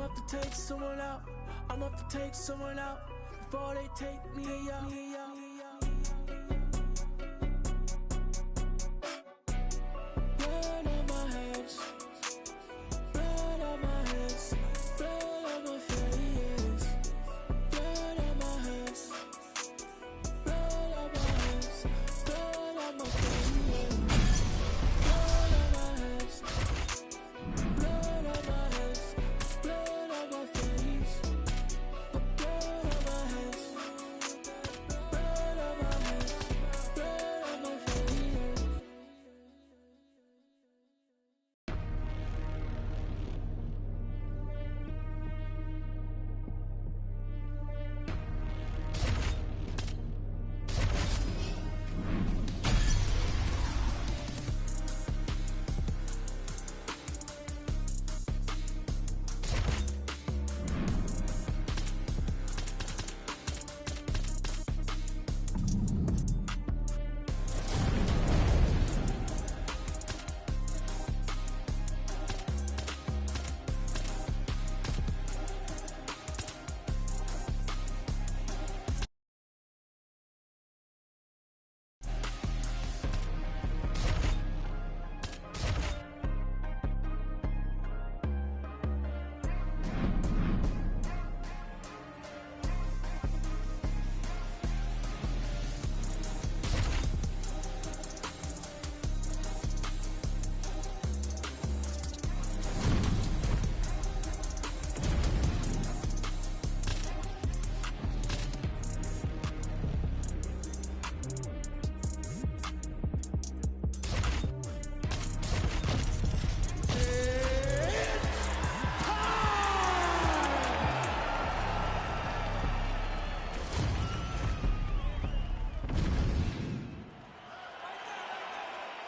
have to take someone out. I'm have to take someone out before they take me out. Blood on my hands, blood on my hands, blood on my face. Blood on my hands, blood on my hands, blood on my face. Blood on my hands, blood on my hands, blood on my face. Blood on my hands, blood on my hands, blood on my face.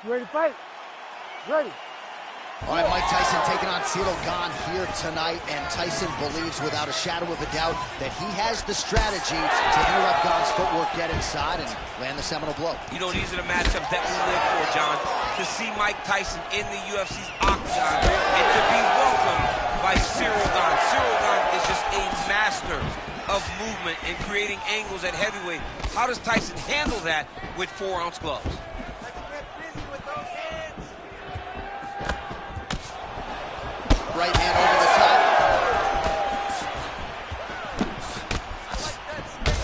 You ready to fight? Ready. All right, Mike Tyson taking on Ciryl Gane here tonight, and Tyson believes without a shadow of a doubt that he has the strategy to interrupt Gane's footwork, get inside, and land the seminal blow. You know, these are the matchups that we live for, John. To see Mike Tyson in the UFC's octagon and to be welcomed by Ciryl Gane. Ciryl Gane is just a master of movement and creating angles at heavyweight. How does Tyson handle that with 4-ounce gloves? Right hand over the top.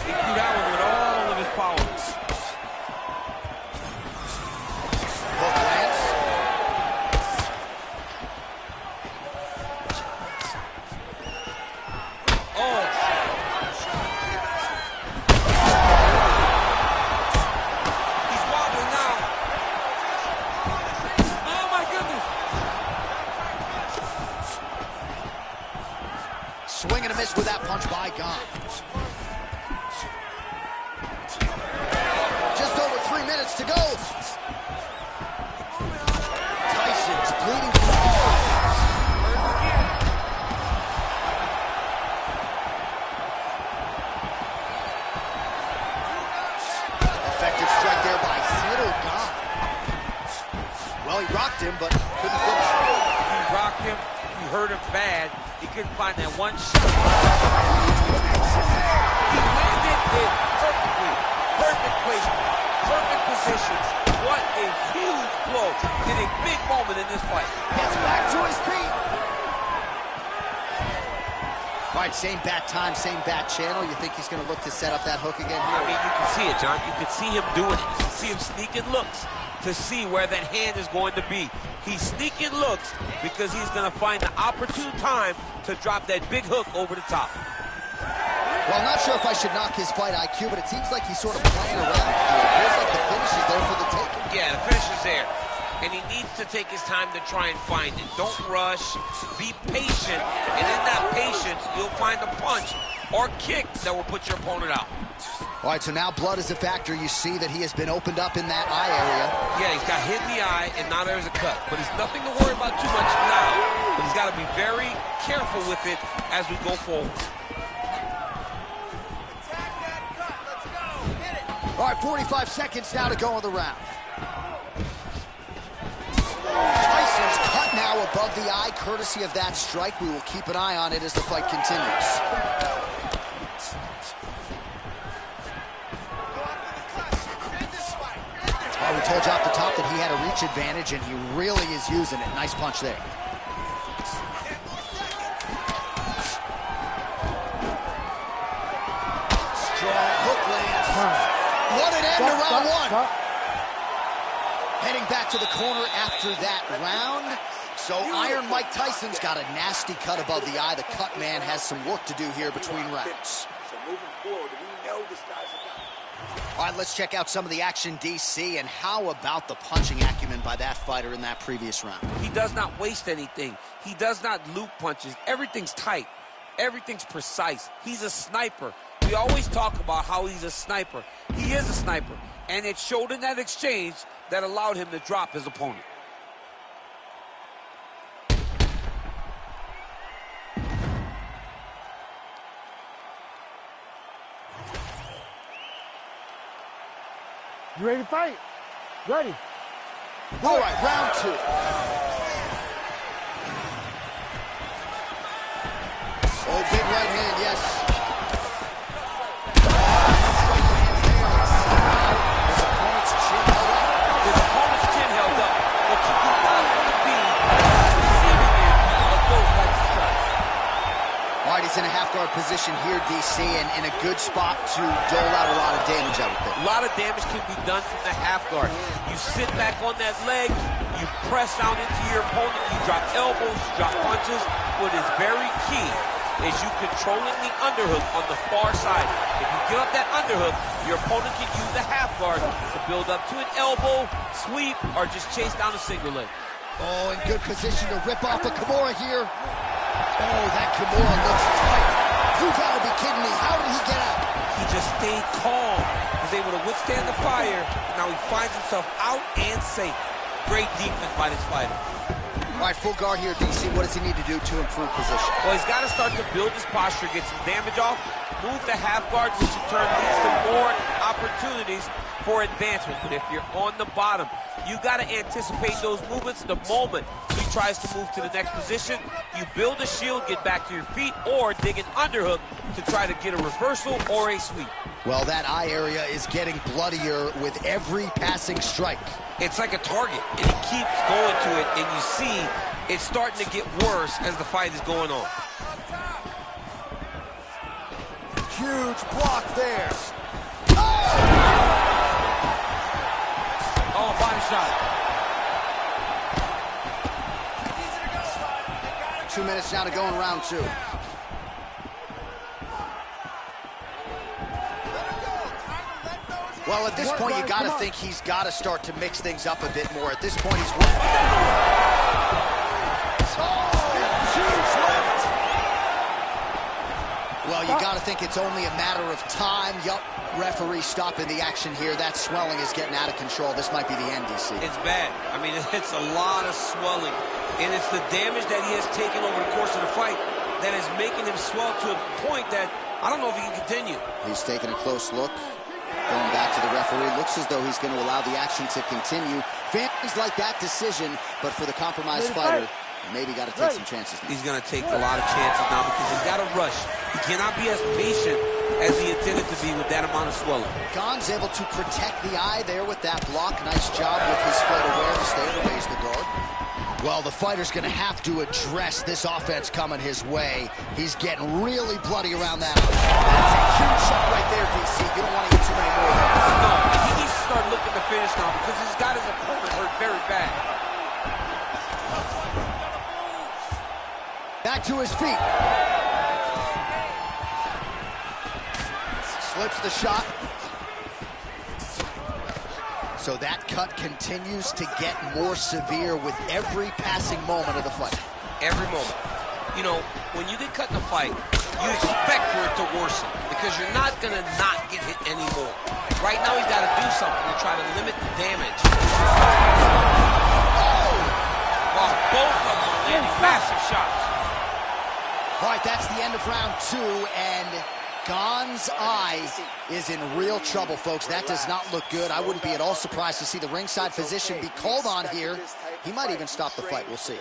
He threw that one with all of his power. Hook lands. Oh. He's wobbling now. Oh my goodness. Swing and a miss with that punch by Gane. Just over 3 minutes to go. Tyson's bleeding. Effective strike there by Ciryl Gane. Well, he rocked him, but couldn't finish. He rocked him. He hurt him bad. He couldn't find that one shot. He landed it perfectly. Perfect placement. Perfect positions. What a huge blow in a big moment in this fight. Gets back to his feet. All right, same bat time, same bat channel. You think he's going to look to set up that hook again here? I mean, you can see it, John. You can see him doing it. You can see him sneaking looks to see where that hand is going to be. He's sneaking looks because he's going to find the opportune time to drop that big hook over the top. Well, I'm not sure if I should knock his fight IQ, but it seems like he's sort of playing around here. It feels like the finish is there for the taking. Yeah, the finish is there. And he needs to take his time to try and find it. Don't rush. Be patient. And in that patience, you'll find a punch or kick that will put your opponent out. All right, so now blood is a factor. You see that he has been opened up in that eye area. Yeah, he's got hit in the eye, and now there's a cut. But it's nothing to worry about too much now. But he's got to be very careful with it as we go forward. All right, 45 seconds now to go in the round. Tyson's cut now above the eye, courtesy of that strike. We will keep an eye on it as the fight continues. We told you off the top that he had a reach advantage, and he really is using it. Nice punch there. Strong hook lands. What an end to round one. Heading back to the corner after that round. So Iron Mike Tyson's got a nasty cut above the eye. The cut man has some work to do here between rounds. So moving forward, we know this guy's a guy. All right, let's check out some of the action, DC, and how about the punching acumen by that fighter in that previous round? He does not waste anything. He does not loop punches. Everything's tight. Everything's precise. He's a sniper. We always talk about how he's a sniper. He is a sniper, and it showed in that exchange that allowed him to drop his opponent. You ready to fight? Ready. All right, round two. Oh, big right hand, yes. His opponent's chin held up. His opponent's chin held up, but you do not want to be receiving of those types of strikes. All right, he's in a half-guard position here, DC, and in a good spot to dole out a lot of damage, I would think. A lot of damage can be done from the half guard. You sit back on that leg, you press down into your opponent, you drop elbows, you drop punches. What is very key is you controlling the underhook on the far side. If you give up that underhook, your opponent can use the half guard to build up to an elbow, sweep, or just chase down a single leg. Oh, in good position to rip off a Kimura here. Oh, that Kimura looks tight. You gotta be kidding me. How did he get out? He just stayed calm, was able to withstand the fire. Now he finds himself out and safe. Great defense by this fighter. All right, full guard here, DC. What does he need to do to improve position? Well, he's got to start to build his posture, get some damage off, move the half guard, which in turn leads to more opportunities for advancement. But if you're on the bottom, you got to anticipate those movements the moment he tries to move to the next position. You build a shield, get back to your feet, or dig an underhook to try to get a reversal or a sweep. Well, that eye area is getting bloodier with every passing strike. It's like a target, and he keeps going to it, and you see it's starting to get worse as the fight is going on. Huge block there. Oh, body shot. 2 minutes now to go in round two. Well, at this point, you got to think he's got to start to mix things up a bit more. At this point, he's working. Huge left. Well, you got to think it's only a matter of time. Yup, referee stopping the action here. That swelling is getting out of control. This might be the end, DC. It's bad. I mean, it's a lot of swelling. And it's the damage that he has taken over the course of the fight that is making him swell to a point that I don't know if he can continue. He's taking a close look. Going back to the referee, looks as though he's going to allow the action to continue. Fans like that decision, but for the compromised fighter, maybe got to take some chances now. He's going to take a lot of chances now because he's got to rush. He cannot be as patient as he intended to be with that amount of swelling. Gane's able to protect the eye there with that block. Nice job with his fight awareness there to raise the guard. Well, the fighter's going to have to address this offense coming his way. He's getting really bloody around that eye. That's a huge shot right there, DC. You don't want to get too many more of those. No, he needs to start looking to finish now because he's got his opponent hurt very bad. Back to his feet. Slips the shot. So that cut continues to get more severe with every passing moment of the fight. Every moment. You know, when you get cut in a fight, you expect for it to worsen because you're not going to not get hit anymore. Right now, he's got to do something to try to limit the damage. Oh! Wow, both of them are landing massive shots. All right, that's the end of round two, and Gane's eye is in real trouble, folks. That does not look good. I wouldn't be at all surprised to see the ringside physician be called on here. He might even stop the fight. We'll see.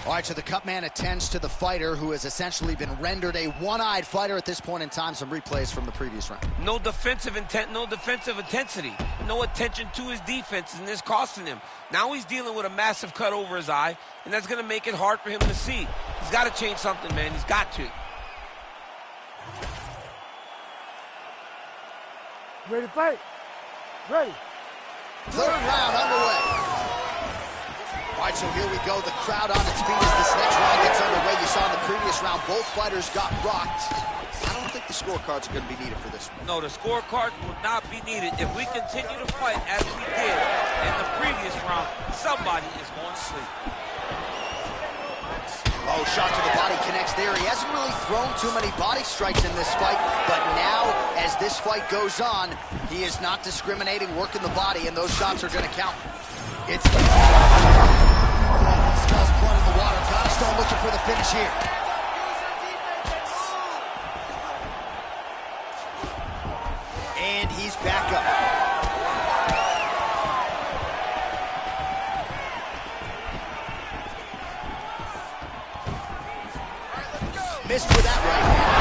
All right, so the cut man attends to the fighter who has essentially been rendered a one-eyed fighter at this point in time. Some replays from the previous round. No defensive intent, no defensive intensity. No attention to his defense, and this costing him. Now he's dealing with a massive cut over his eye, and that's going to make it hard for him to see. He's got to change something, man. He's got to. Ready to fight? Ready. Third round underway. All right, so here we go. The crowd on its feet as this next round gets underway. You saw in the previous round, both fighters got rocked. I don't think the scorecards are going to be needed for this one. No, the scorecards will not be needed. If we continue to fight as we did in the previous round, somebody is going to sleep. Oh, shot to the body connects there. He hasn't really thrown too many body strikes in this fight, but now, as this fight goes on, he is not discriminating, working the body, and those shots are going to count. It's the... Smells blood in the water. Gotta start looking for the finish here. And he's back up. Missed with that right hand.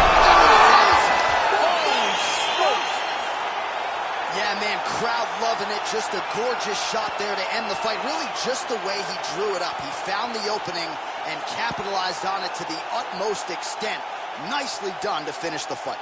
Yeah, man, crowd loving it. Just a gorgeous shot there to end the fight. Really just the way he drew it up. He found the opening and capitalized on it to the utmost extent. Nicely done to finish the fight.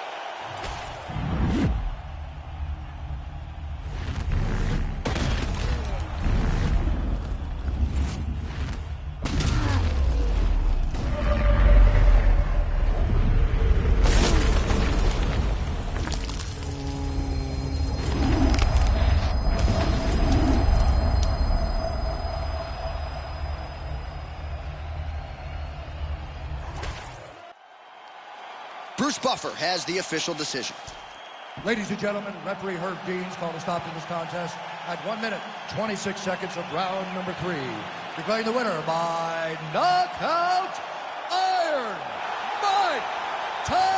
Bruce Buffer has the official decision. Ladies and gentlemen, referee Herb Dean's called a stop to this contest at 1 minute, 26 seconds of round number 3. Declaring the winner by knockout, Iron Mike Tyson!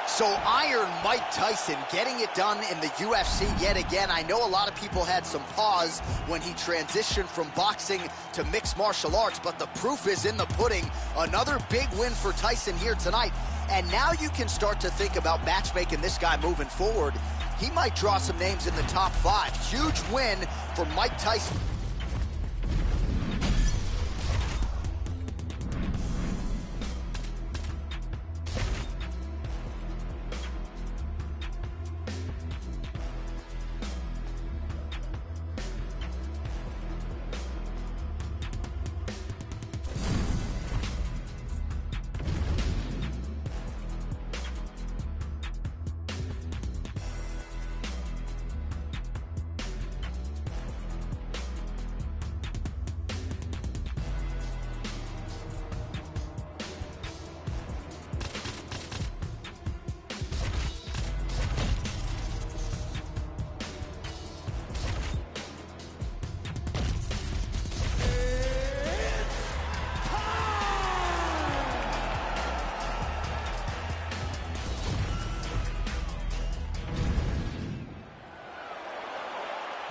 So Iron Mike Tyson getting it done in the UFC yet again. I know a lot of people had some pause when he transitioned from boxing to mixed martial arts, but the proof is in the pudding. Another big win for Tyson here tonight. And now you can start to think about matchmaking this guy moving forward. He might draw some names in the top 5. Huge win for Mike Tyson.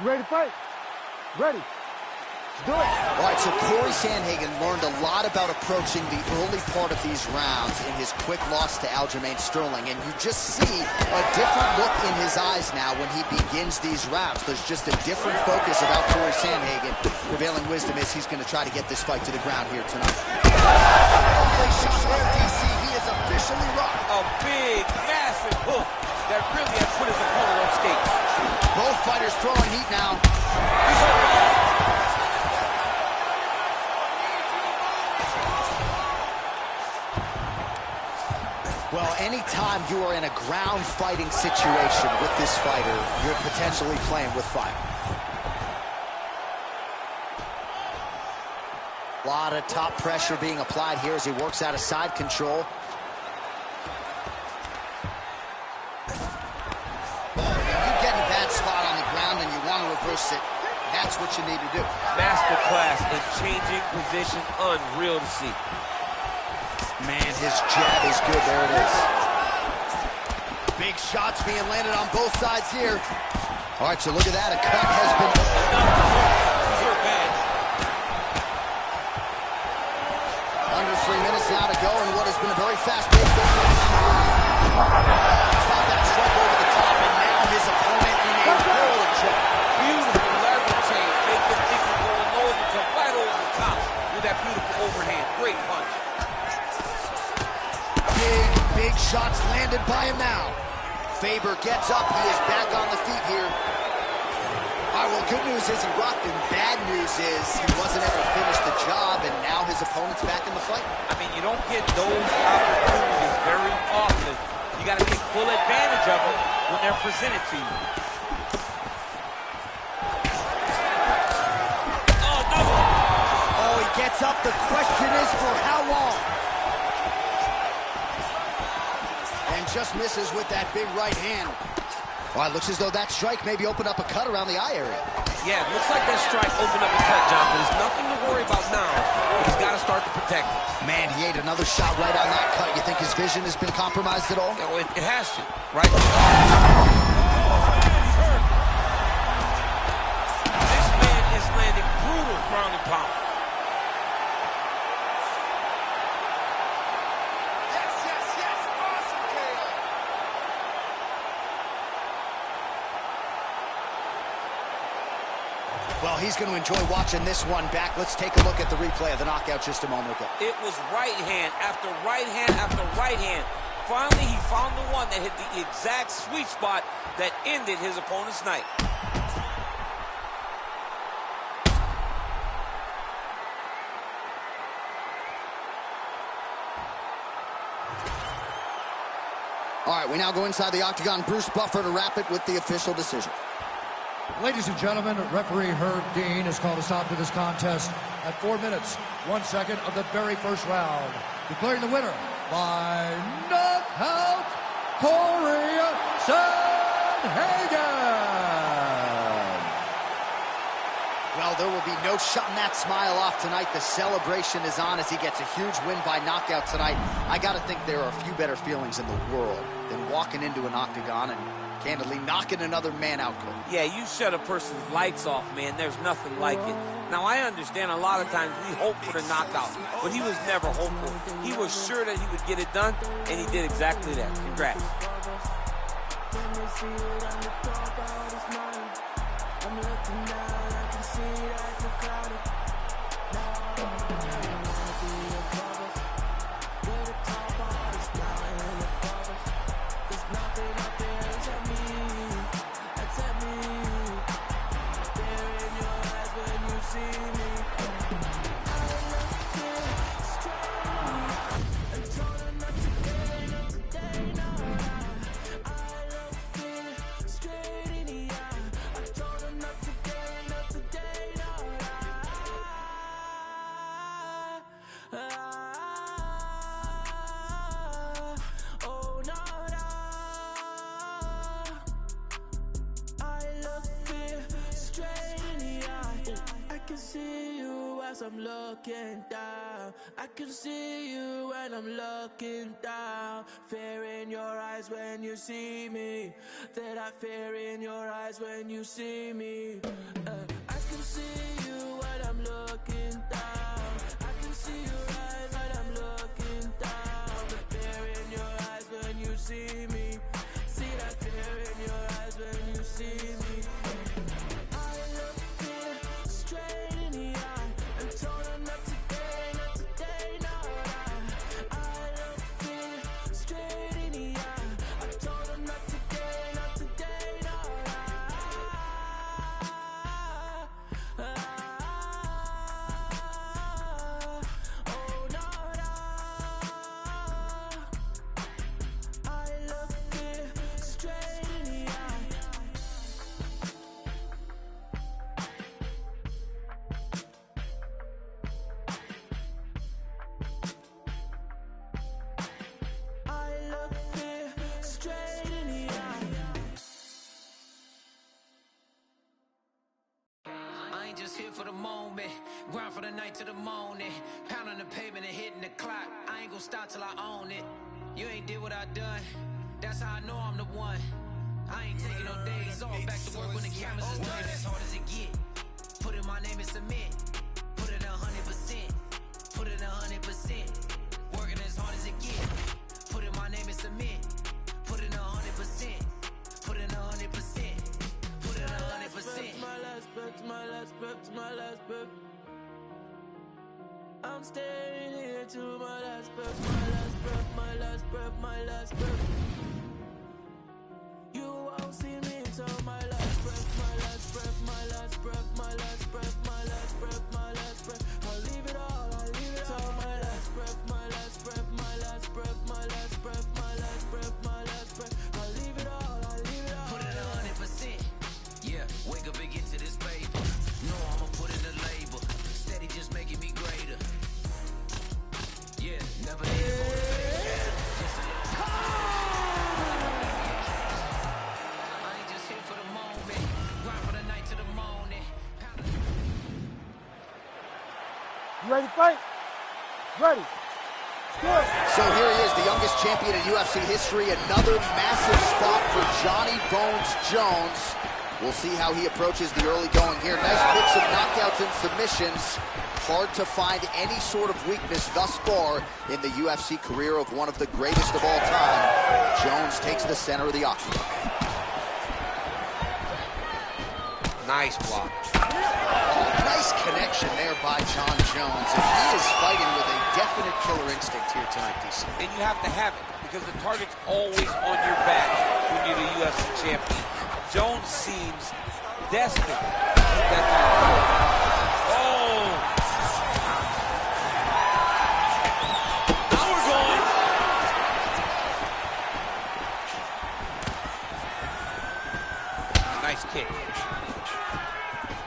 You ready to fight? Ready. Let's do it. All right, so Corey Sandhagen learned a lot about approaching the early part of these rounds in his quick loss to Aljamain Sterling, and you just see a different look in his eyes now when he begins these rounds. There's just a different focus about Corey Sandhagen. Prevailing wisdom is he's going to try to get this fight to the ground here tonight. DC, he is officially rocked. A big, massive hook that really has put his opponent on skates. Both fighters throwing heat now. Well, anytime you are in a ground fighting situation with this fighter, you're potentially playing with fire. A lot of top pressure being applied here as he works out of side control. Reverse it. That's what you need to do. Masterclass in changing position, unreal to see. Man, his jab is good. There it is. Big shots being landed on both sides here. All right, so look at that. A cut has been... Under 3 minutes now to go in what has been a very fast-paced opening. Found that strike over the top, and now his opponent in a world of trouble. Beautiful leverage change. Make them think you're going low and come right over the top with that beautiful overhand. Great punch. Big shots landed by him now. Faber gets up. He is back on the feet here. All right, well, good news is he rocked him. Bad news is he wasn't able to finish the job, and now his opponent's back in the fight. I mean, you don't get those opportunities very often. You got to take full advantage of them when they're presented to you. Oh, no! Oh, he gets up. The question is for how long? And just misses with that big right hand. Well, it looks as though that strike maybe opened up a cut around the eye area. Yeah, it looks like that strike opened up a cut, John, but there's nothing to worry about now. He's got to start to protect it. Man, he ate another shot right on that cut. You think his vision has been compromised at all? Yeah, well, it has to, right? This man is landing brutal ground and pound. Well, he's going to enjoy watching this one back. Let's take a look at the replay of the knockout just a moment ago. It was right hand after right hand after right hand. Finally, he found the one that hit the exact sweet spot that ended his opponent's night. All right, we now go inside the octagon. Bruce Buffer to wrap it with the official decision. Ladies and gentlemen, referee Herb Dean has called a stop to this contest at 4 minutes, 1 second of the very first round. Declaring the winner by knockout, Corey Sandhagen. Well, there will be no shutting that smile off tonight. The celebration is on as he gets a huge win by knockout tonight. I got to think there are a few better feelings in the world than walking into an octagon and candidly knocking another man out cold. Yeah, you shut a person's lights off, man. There's nothing like it. Now, I understand a lot of times we hope for the knockout, but he was never hopeful. He was sure that he would get it done, and he did exactly that. Congrats. I'm looking down. I can see you when I'm looking down. Fear in your eyes when you see me. That I fear in your eyes when you see me. I can see you when I'm looking down. I can see your eyes when I'm looking down. The fear in your eyes when you see me. See that fear in your eyes when you see me. I look fear straight in the eye. Told her not today, not today, no. I look fear straight in the eye. I told her not today, not today, no. Oh no, no. I look fear straight in the eye. Just here for the moment, grind for the night to the morning, pounding the pavement and hitting the clock. I ain't gonna stop till I own it. You ain't did what I done, that's how I know I'm the one. I ain't taking no days off. Back to work when the cameras is done. As hard as it get. Put in my name and submit. Put it 100%. Put it 100%. Working as hard as it get. Put in my name and submit. Put in 100%. Put in 100%. Put in 100%. My last breath, my last breath, my last breath. I'm staying here to my last breath, my last breath, my last breath, my last breath. You won't see me till my last breath, my last breath, my last breath, my last breath, my last breath, my last breath. I'll leave it all, I'll leave it all. My last breath, my last breath, my last breath, my last breath, my last breath, my last breath. I'll leave it all, I'll leave it all. Put it 100%. Yeah, wake up and get to this paper. No, I'ma put in the labor. Steady just making me greater. Yeah, never needed motivation. Just a little I ain't just here for the moment. Grind for the night to the morning. You ready to fight? Ready. Good. So here he is, the youngest champion in UFC history. Another massive spot for Johnny Bones Jones. We'll see how he approaches the early going here. Nice mix of knockouts and submissions. Hard to find any sort of weakness thus far in the UFC career of one of the greatest of all time. Jones takes the center of the octagon. Nice block. Nice connection there by John Jones. And he is fighting with a definite killer instinct here tonight, DC. And you have to have it because the target's always on your back when you're the UFC champion. Jones seems destined to keep that target. Oh! Now we're going. Nice kick.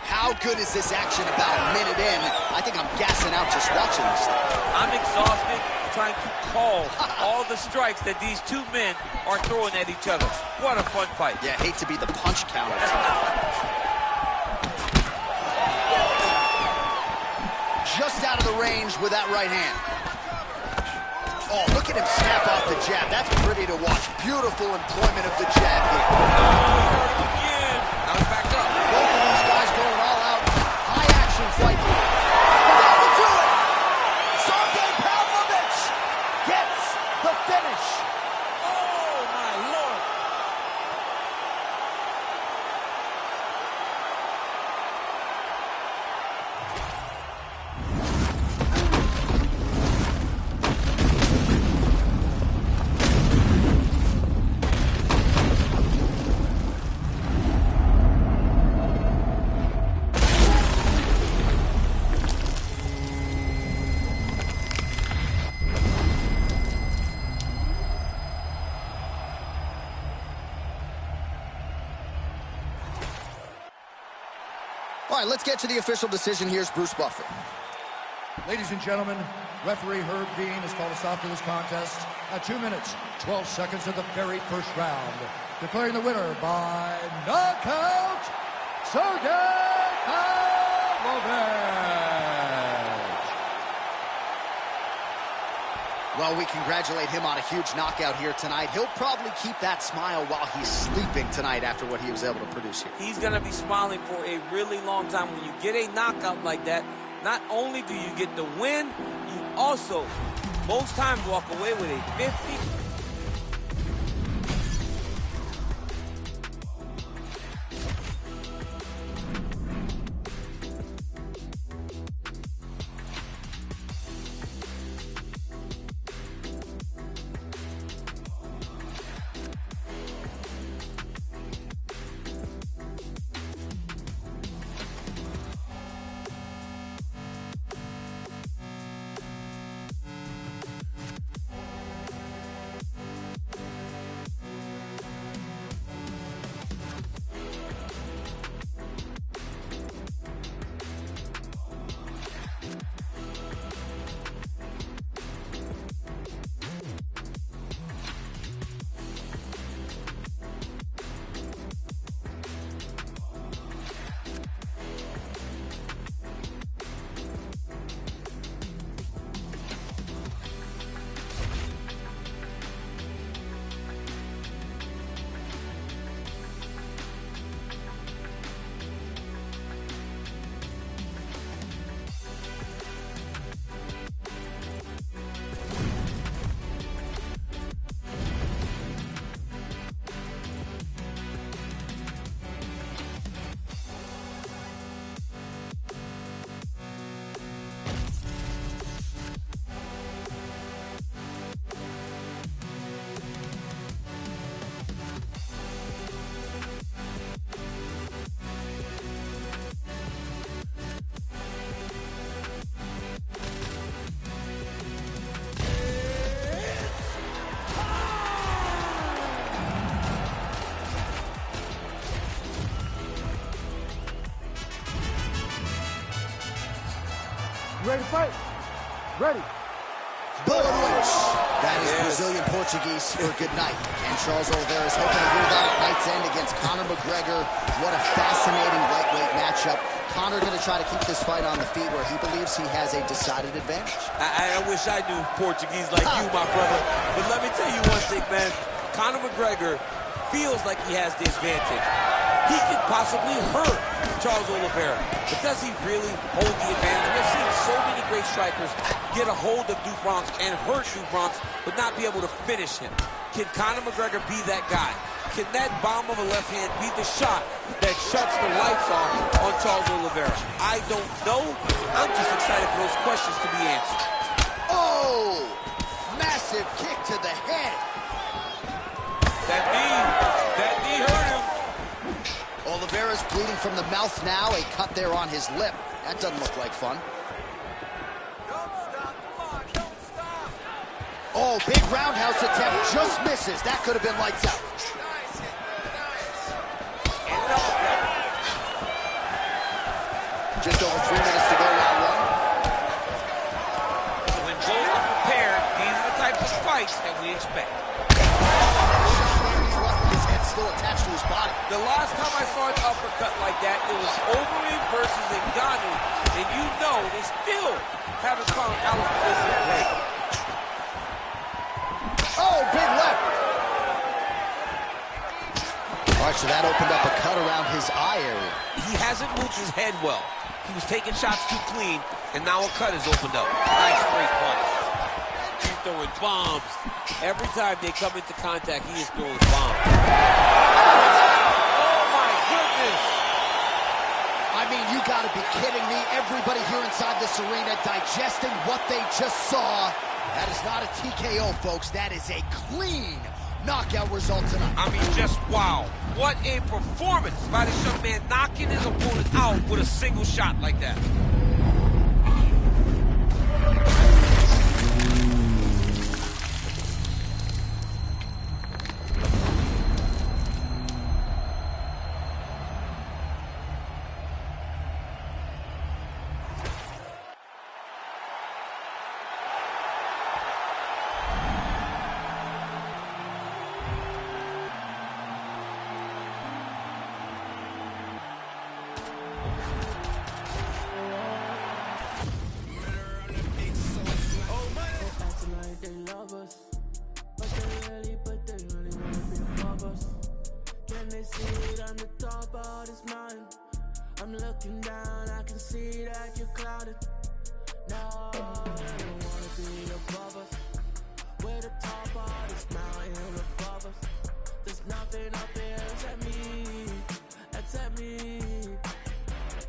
How good is this action about a minute in? I think I'm gassing out just watching this thing. I'm exhausted trying to call all the strikes that these two men are throwing at each other. What a fun fight. Yeah, hate to be the punch counter. Just out of the range with that right hand. Oh, look at him snap off the jab. That's pretty to watch. Beautiful employment of the jab here. Now he's back up. Both of these guys going all out. High action fight here. That will do it. Sergey Pavlovich gets the finish. Oh, my Lord. All right, let's get to the official decision. Here's Bruce Buffer. Ladies and gentlemen, referee Herb Dean has called a stop to this contest at 2 minutes, 12 seconds of the very first round. Declaring the winner by knockout, Sergey Pavlovich. Well, we congratulate him on a huge knockout here tonight. He'll probably keep that smile while he's sleeping tonight after what he was able to produce here. He's going to be smiling for a really long time. When you get a knockout like that, not only do you get the win, you also, most times, walk away with a 50. Ready to fight? Ready. Boa noite. That is Brazilian Portuguese for good night. And Charles Oliveira is hoping to hear that at night's end against Conor McGregor. What a fascinating lightweight matchup. Conor going to try to keep this fight on the feet where he believes he has a decided advantage. I wish I knew Portuguese like you, my brother. But let me tell you one thing, man. Conor McGregor feels like he has the advantage. He could possibly hurt Charles Oliveira, but does he really hold the advantage? We've seen so many great strikers get a hold of Duke Bronx and hurt Duke Bronx, but not be able to finish him. Can Conor McGregor be that guy? Can that bomb of a left hand be the shot that shuts the lights off on Charles Oliveira? I don't know. I'm just excited for those questions to be answered. Oh! Massive kick to the head. That knee hurt him. Oliveira's bleeding from the mouth now, a cut there on his lip. That doesn't look like fun. Don't stop, come on, don't stop. Oh, big roundhouse attempt, just misses. That could have been lights out. Nice hit, man, nice. And up. Just over 3 minutes to go, round one. When both are prepared, these are the types of fights that we expect. His head's still attached to his body. The last time I saw an uppercut like that, it was Overeem versus Ngannou, and you know they still haven't found out what this is great. Oh, big left. All right, so that opened up a cut around his eye area. He hasn't moved his head well. He was taking shots too clean, and now a cut is opened up. Nice straight punch. He's throwing bombs. Every time they come into contact, he is throwing bombs. Oh, my goodness. I mean, you gotta be kidding me. Everybody here inside this arena digesting what they just saw. That is not a TKO, folks. That is a clean knockout result tonight. I mean, just wow. What a performance by this young man, knocking his opponent out with a single shot like that. I'm looking down, I can see that you're clouded. No, I don't wanna be above us. We're the top of this mountain above us. There's nothing up there except me, except me.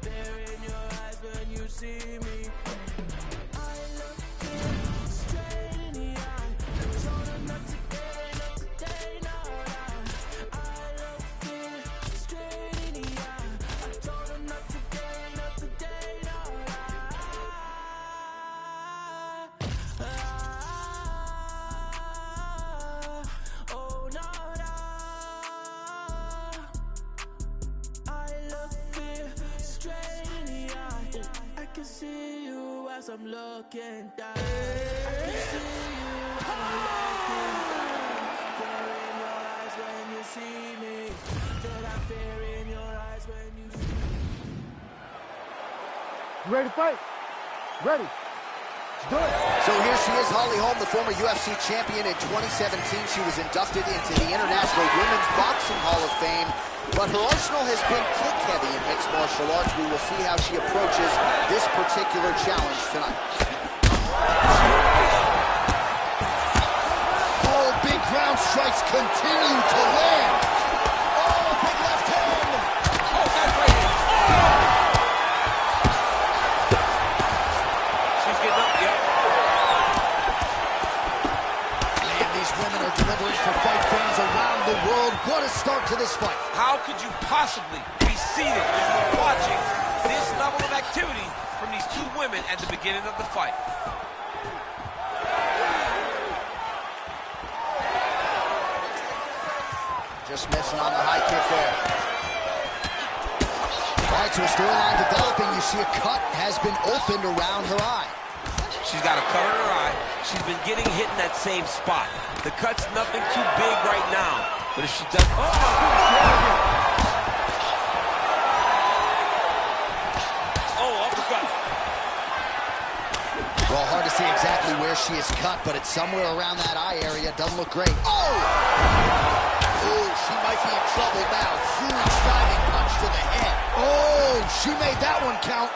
There in your eyes when you see me. I look you straight in the eye. I told her not today, not today, no, no. I look you straight in the eye. I told her not today, not today, no, no. Oh, no, no. I look you straight in the eye. I can see you as I'm looking down. I can see you as I'm looking down. Fear in your eyes when you see me. Feel that fear in your eyes when you see me. You ready to fight? Ready. Let's do it. So here she is, Holly Holm, the former UFC champion. In 2017, she was inducted into the International Women's Boxing Hall of Fame. But her arsenal has been kick-heavy in mixed martial arts. We will see how she approaches this particular challenge tonight. Oh, big ground strikes continue to land. Oh, big left hand. Oh, that's right hand. She's getting up, yeah. Man, these women are delivering for fight fans around the world. What a start to this fight. How could you possibly be seated when you're watching this level of activity from these two women at the beginning of the fight? Just missing on the high kick there. All right, so a storyline developing. You see a cut has been opened around her eye. She's got a cut on her eye. She's been getting hit in that same spot. The cut's nothing too big right now, but if she does... Oh, my goodness. Oh, uppercut. Well, hard to see exactly where she is cut, but it's somewhere around that eye area. Doesn't look great. Oh! Oh, she might be in trouble now. Huge diving punch to the head. Oh, she made that one count.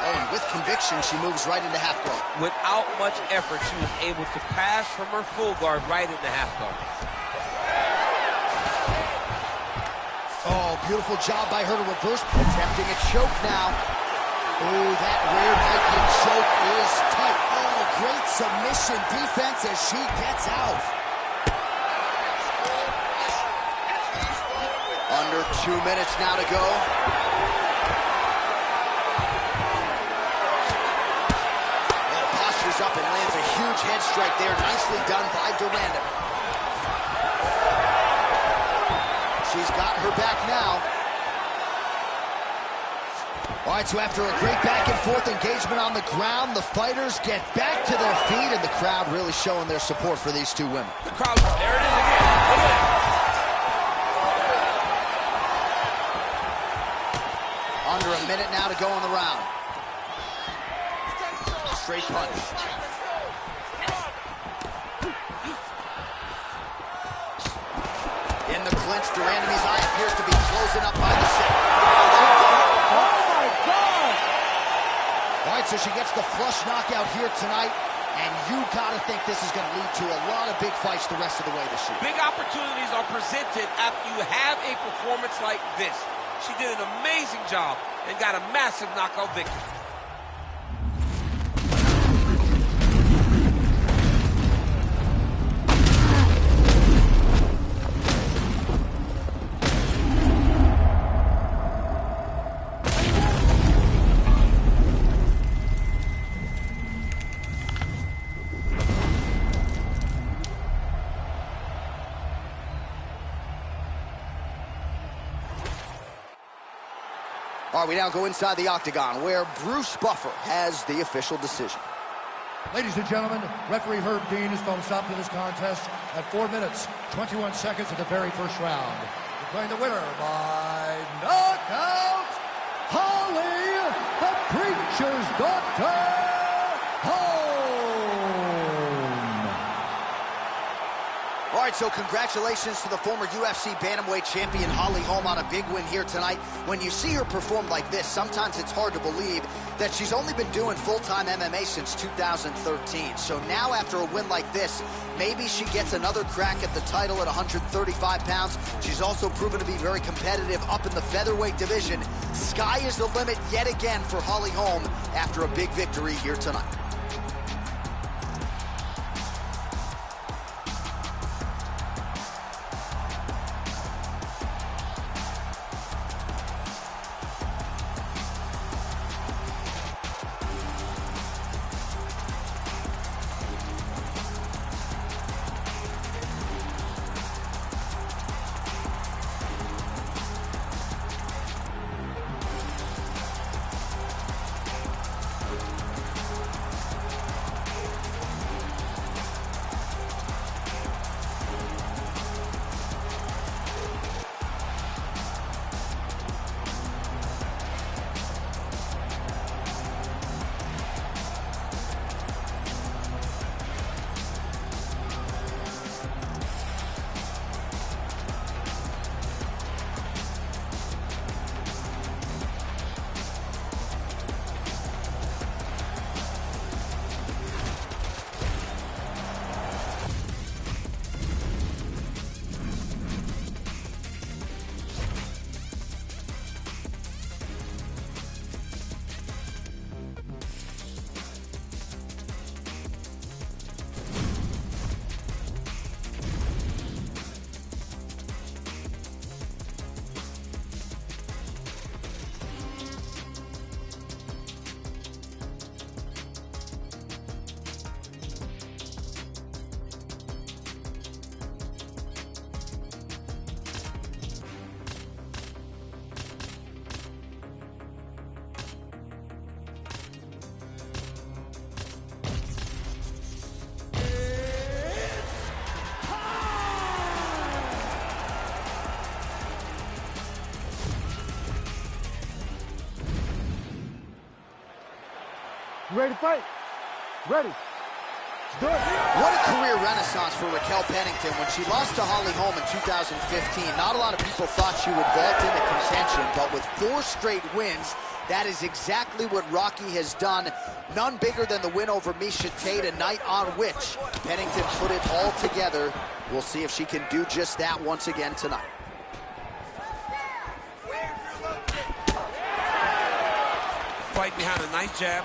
Oh, and with conviction, she moves right into half guard. Without much effort, she was able to pass from her full guard right into half guard. Oh, beautiful job by her to reverse. Attempting a choke now. Oh, that rear Viking choke is tight. Oh, great submission defense as she gets out. Under 2 minutes now to go. Oh, postures up and lands a huge head strike there. Nicely done by Durandam. She's got her back now. All right, so after a great back-and-forth engagement on the ground, the fighters get back to their feet, and the crowd really showing their support for these two women. The crowd, there it is again. Look at it. Under a minute now to go in the round. Straight punch. In the clinch, Durandam's eye appears to be closing up by the center. All right, so she gets the flush knockout here tonight, and you gotta think this is gonna lead to a lot of big fights the rest of the way this year. Big opportunities are presented after you have a performance like this. She did an amazing job and got a massive knockout victory. All right, we now go inside the octagon where Bruce Buffer has the official decision. Ladies and gentlemen, referee Herb Dean has called a stop to this contest at 4 minutes, 21 seconds of the very first round. Declaring the winner by knockout, Holly, the Preacher's Daughter, home. All right, so congratulations to the former UFC bantamweight champion Holly Holm on a big win here tonight. When you see her perform like this, sometimes it's hard to believe that she's only been doing full-time MMA since 2013. So now after a win like this, maybe she gets another crack at the title at 135 pounds. She's also proven to be very competitive up in the featherweight division. Sky is the limit yet again for Holly Holm after a big victory here tonight. You ready to fight? Ready. Let's do it. What a career renaissance for Raquel Pennington. When she lost to Holly Holm in 2015, not a lot of people thought she would vault into contention, but with 4 straight wins, that is exactly what Rocky has done. None bigger than the win over Miesha Tate, a night on which Pennington put it all together. We'll see if she can do just that once again tonight. Fight behind a nice jab.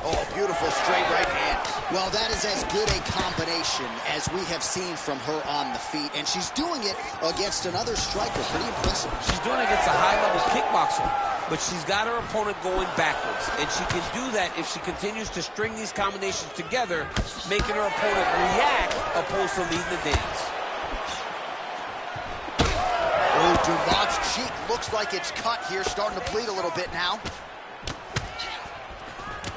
Oh, beautiful straight right hand. Well, that is as good a combination as we have seen from her on the feet, and she's doing it against another striker. Pretty impressive. She's doing it against a high-level kickboxer, but she's got her opponent going backwards, and she can do that if she continues to string these combinations together, making her opponent react opposed to leading the dance. Oh, Dumont's cheek looks like it's cut here, starting to bleed a little bit now.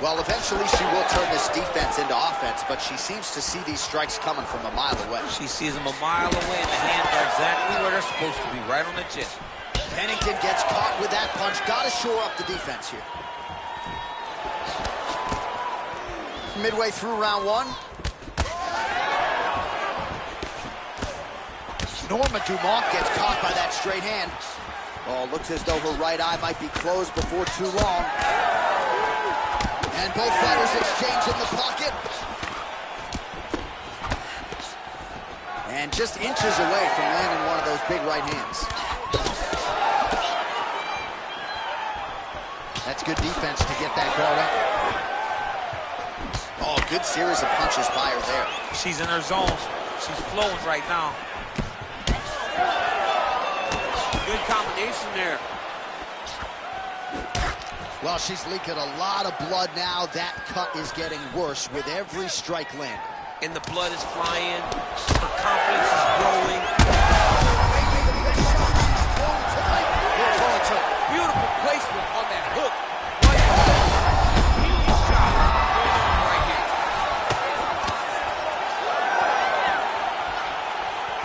Well, eventually she will turn this defense into offense, but she seems to see these strikes coming from a mile away. She sees them a mile away, and the hands are exactly where they're supposed to be, right on the chin. Pennington gets caught with that punch. Got to shore up the defense here. Midway through round 1. Norma Dumont gets caught by that straight hand. Oh, looks as though her right eye might be closed before too long. And both fighters exchange in the pocket. And just inches away from landing one of those big right hands. That's good defense to get that guard up. Oh, good series of punches by her there. She's in her zone. She's flowing right now. Good combination there. Well, she's leaking a lot of blood now. That cut is getting worse with every strike landed. And the blood is flying. Her confidence is growing. Beautiful placement on that hook. Huge shot going on right here.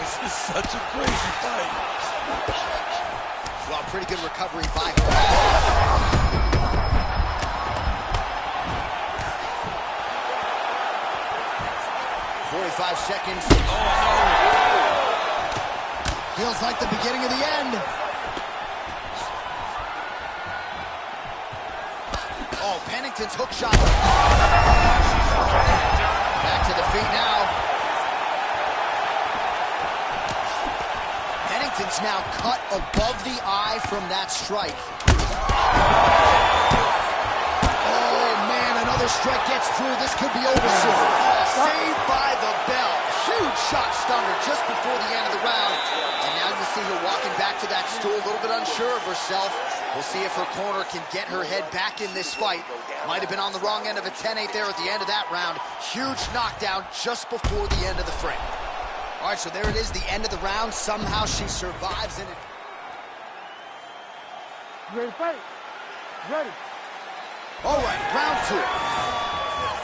This is such a crazy fight. Well, pretty good recovery by her. 45 seconds. Oh, no. Feels like the beginning of the end. Oh, Pennington's hook shot. Back to the feet now. Pennington's now cut above the eye from that strike. Oh, man, another strike gets through. This could be over soon. Saved by the bell. Huge shot stunner just before the end of the round. And now you see her walking back to that stool, a little bit unsure of herself. We'll see if her corner can get her head back in this fight. Might have been on the wrong end of a 10-8 there at the end of that round. Huge knockdown just before the end of the frame. All right, so there it is, the end of the round. Somehow she survives in it. You ready to fight? Ready. All right, round 2.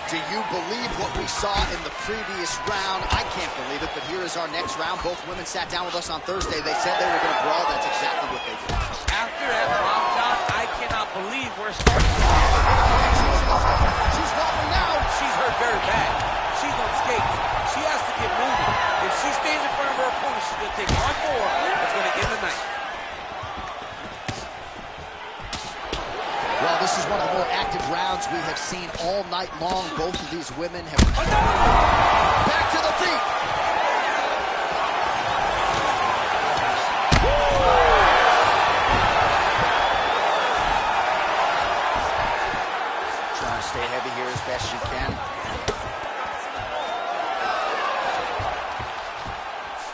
Do you believe what we saw in the previous round? I can't believe it, but here is our next round. Both women sat down with us on Thursday. They said they were going to brawl. That's exactly what they did. After that round, John, I cannot believe we're starting. She's wobbling now. She's hurt very bad. She's on skates. She has to get moving. If she stays in front of her opponent, she's going to take one more. It's going to end the night. Well, this is one of the more active rounds we have seen all night long. Both of these women have... Back to the feet. Trying to stay heavy here as best you can.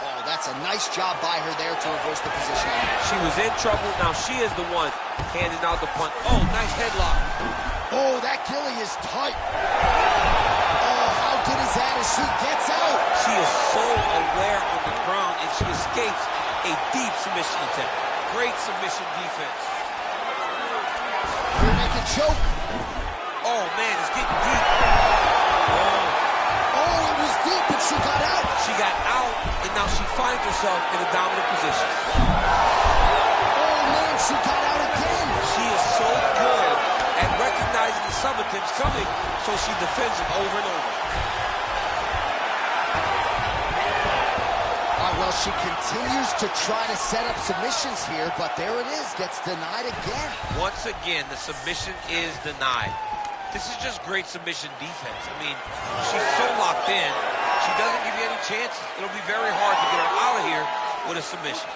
Oh, that's a nice job by her there to reverse the position. She was in trouble. Now she is the one handing out the punch. Oh, nice headlock. Oh, that Gilly is tight. Oh, how good is that as she gets out? She is so aware on the ground, and she escapes a deep submission attempt. Great submission defense. Rear naked choke. Oh, man, it's getting deep. Oh, it was deep, but she got out. She got out, and now she finds herself in a dominant position. Oh, man, she got out again. She is so good at recognizing the sub attempts coming, so she defends them over and over. Well, she continues to try to set up submissions here, but there it is, gets denied again. Once again, the submission is denied. This is just great submission defense. I mean, she's so locked in, she doesn't give you any chances. It'll be very hard to get her out of here with a submission.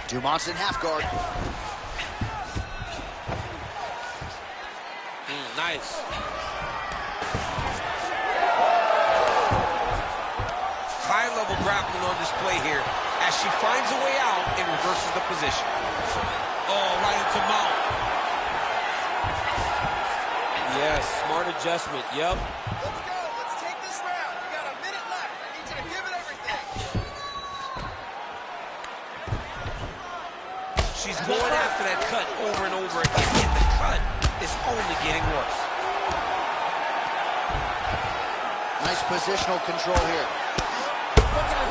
Dumont's in half guard. Nice. High-level grappling on display here as she finds a way out and reverses the position. Oh, right into mount. Yes, smart adjustment. Yep. Let's go. Let's take this round. We got a minute left. I need you to give it everything. She's going after that cut over and over again. And the cut is only getting worse. Nice positional control here.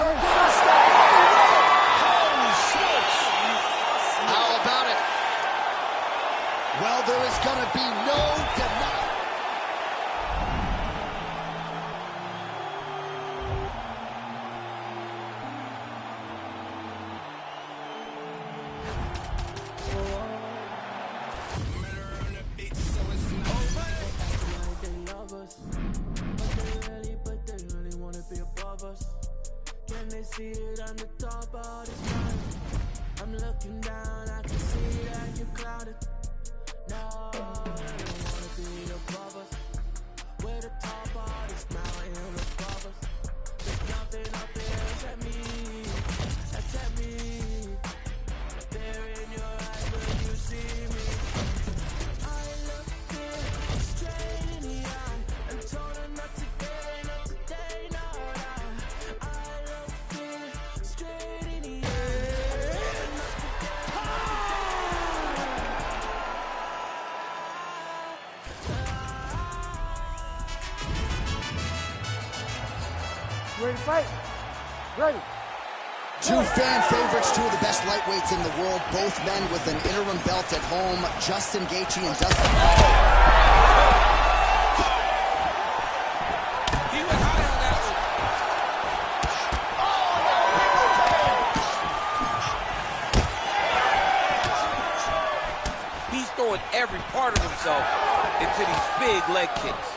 Holy smokes! How about it? Well, there is going to be no denial. Can they see it on the top of this mountain? I'm looking down, I can see that you're clouded. No, I don't wanna be above us. We're the top of this mountain above us. There's nothing up there except me, except me. There in your eyes when you see me. I look here straight in the eye and told her not today, not today, no, no. I look here straight in the eye. Ready to fight? Ready. Two fan favorites, two of the best lightweights in the world, both men with an interim belt at home, Justin Gaethje and Dustin. He went high on that one. He's throwing every part of himself into these big leg kicks.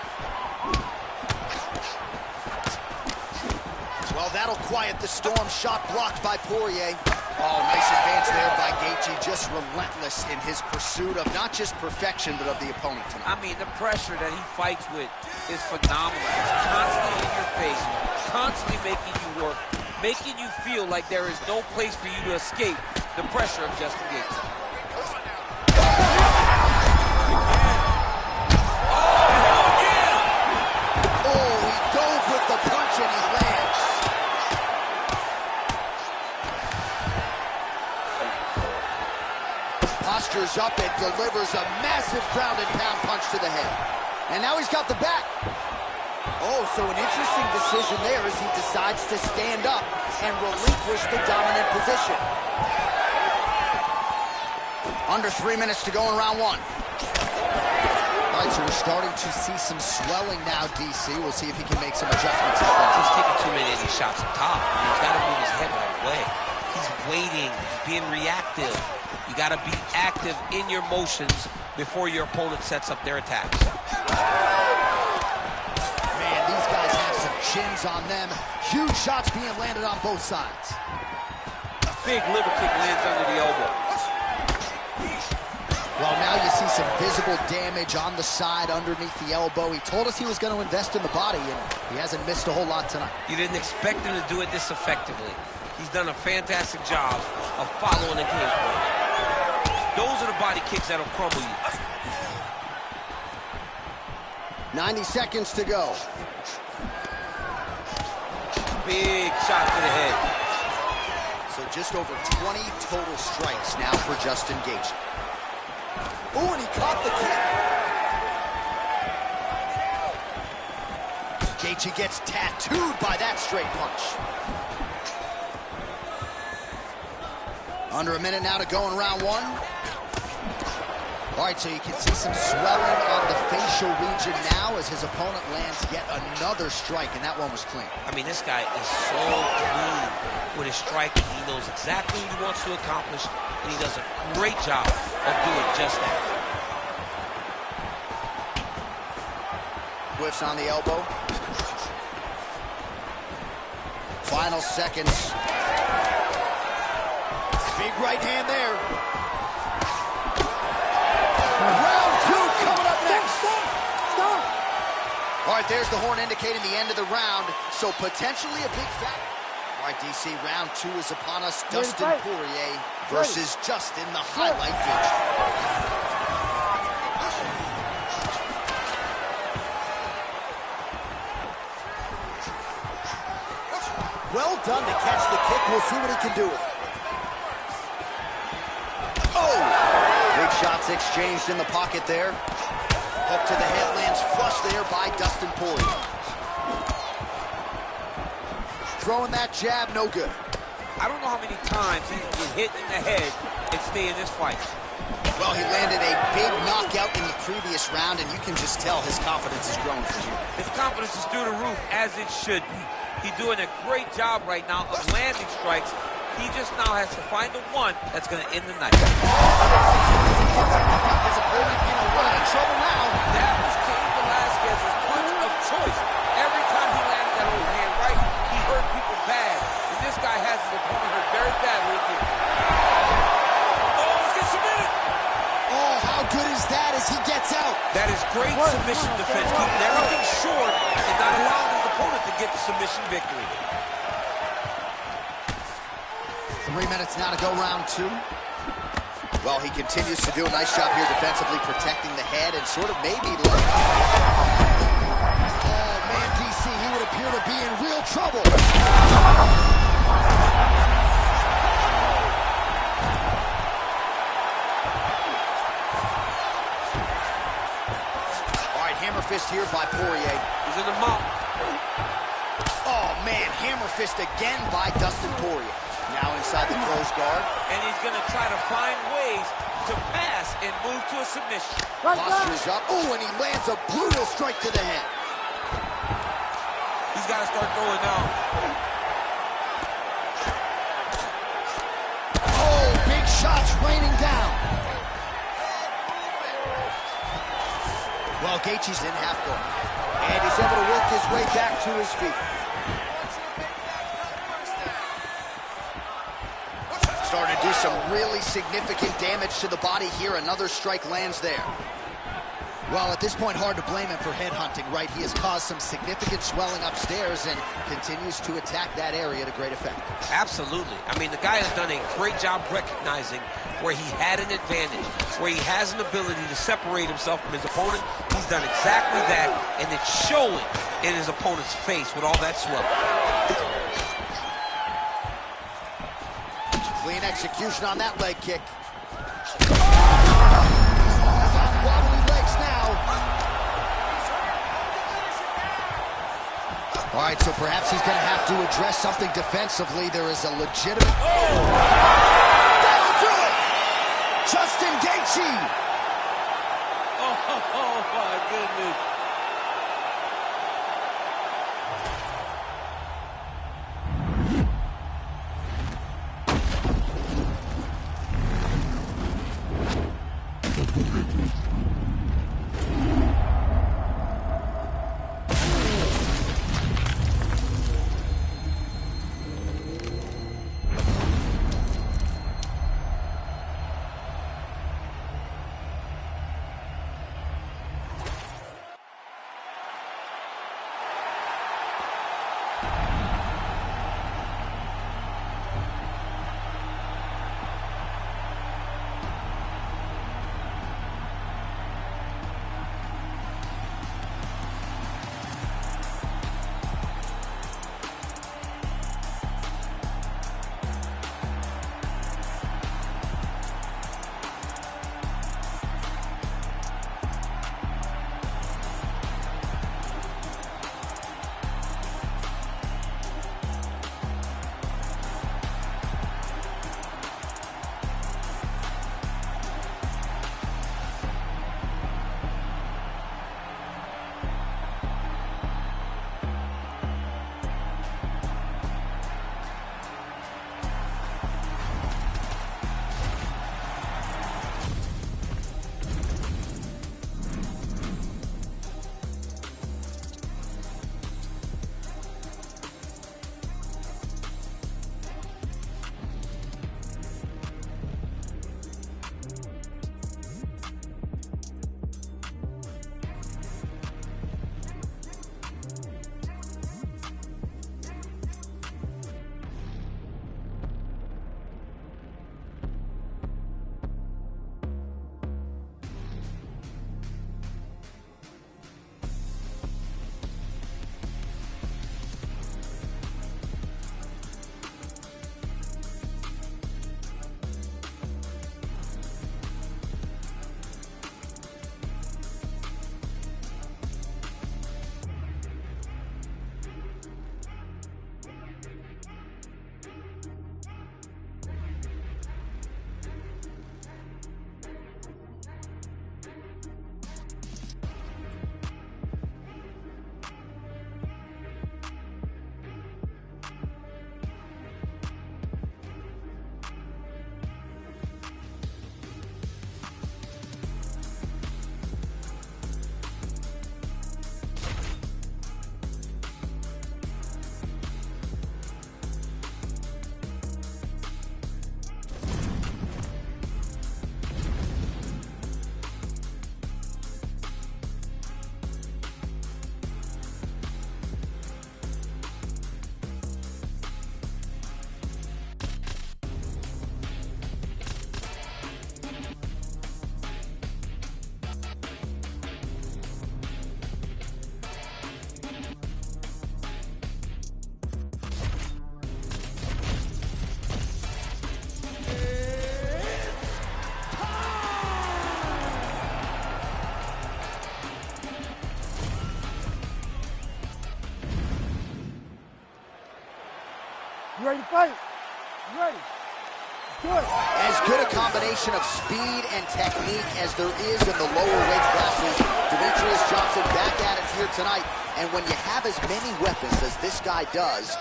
Well, that'll quiet the storm. Shot blocked by Poirier. Oh, nice advance there by Gaethje. Just relentless in his pursuit of not just perfection, but of the opponent tonight. I mean, the pressure that he fights with is phenomenal. It's constantly in your face, constantly making you work, making you feel like there is no place for you to escape the pressure of Justin Gaethje. Oh, he dove with the punch and he lands. Postures up and delivers a massive ground and pound punch to the head. And now he's got the back. Oh, so an interesting decision there as he decides to stand up and relinquish the dominant position. Under 3 minutes to go in round one. All right, so we're starting to see some swelling now, DC. We'll see if he can make some adjustments. He's taking too many of these shots up top. He's got to move his head right away. He's waiting. He's being reactive. You got to be active in your motions before your opponent sets up their attacks. Man, these guys have some chins on them. Huge shots being landed on both sides. Big liver kick lands under the elbow. Well, now you see some visible damage on the side underneath the elbow. He told us he was going to invest in the body, and he hasn't missed a whole lot tonight. You didn't expect him to do it this effectively. He's done a fantastic job of following the game plan. Those are the body kicks that'll crumble you. 90 seconds to go. Big shot to the head. So just over 20 total strikes now for Justin Gaethje. Oh, and he caught the kick. Gaethje gets tattooed by that straight punch. Under a minute now to go in round one. All right, so you can see some swelling on the facial region now as his opponent lands yet another strike, and that one was clean. I mean, this guy is so clean with his striking. He knows exactly what he wants to accomplish, and he does a great job of doing just that. Whiffs on the elbow. Final seconds. Big right hand there. Round two coming up next. Stop. All right, there's the horn indicating the end of the round, so potentially a big factor. All right, DC, round two is upon us. Dustin Poirier versus Justin, the highlight feature. Well done to catch the kick. We'll see what he can do with it. Oh! Big shots exchanged in the pocket there. Hook to the head lands flush there by Dustin Poirier. Throwing that jab, no good. I don't know how many times he can get hit in the head and stay in this fight. Well, he landed a big knockout in the previous round, and you can just tell his confidence is growing from here. His confidence is through the roof, as it should be. He's doing a great job right now of landing strikes. He just now has to find the one that's going to end the night. His opponent in a lot of trouble now. That was Cain Velasquez's punch of choice. Every time he landed that overhand right, he hurt people bad. And this guy has his opponent hurt very badly again. Oh, let's get submitted. Oh, how good is that as he gets out? That is great submission defense, keeping everything short and not allowing his opponent to get the submission victory. 3 minutes now to go round two. Well, he continues to do a nice job here defensively, protecting the head and sort of maybe like... Oh, man, DC, he would appear to be in real trouble. All right, hammer fist here by Poirier. He's in the mount. Oh, man, hammer fist again by Dustin Poirier. Now inside the closed guard. And he's going to try to find ways to pass and move to a submission. Posture's up. Oh, and he lands a brutal strike to the head. He's got to start throwing now. Oh, big shots raining down. Well, Gaethje's in half guard. And he's able to work his way back to his feet. Starting to do some really significant damage to the body here. Another strike lands there. Well, at this point, hard to blame him for headhunting, right? He has caused some significant swelling upstairs and continues to attack that area to great effect. Absolutely. I mean, the guy has done a great job recognizing where he had an advantage, where he has an ability to separate himself from his opponent. He's done exactly that, and it's showing in his opponent's face with all that swelling. Clean execution on that leg kick. He's on wobbly legs now. All right, so perhaps he's going to have to address something defensively. There is a legitimate... That'll do it! Justin Gaethje! Oh, my goodness. You ready to fight? You ready? Good. As good a combination of speed and technique as there is in the lower weight classes, Demetrious Johnson back at it here tonight. And when you have as many weapons as this guy does,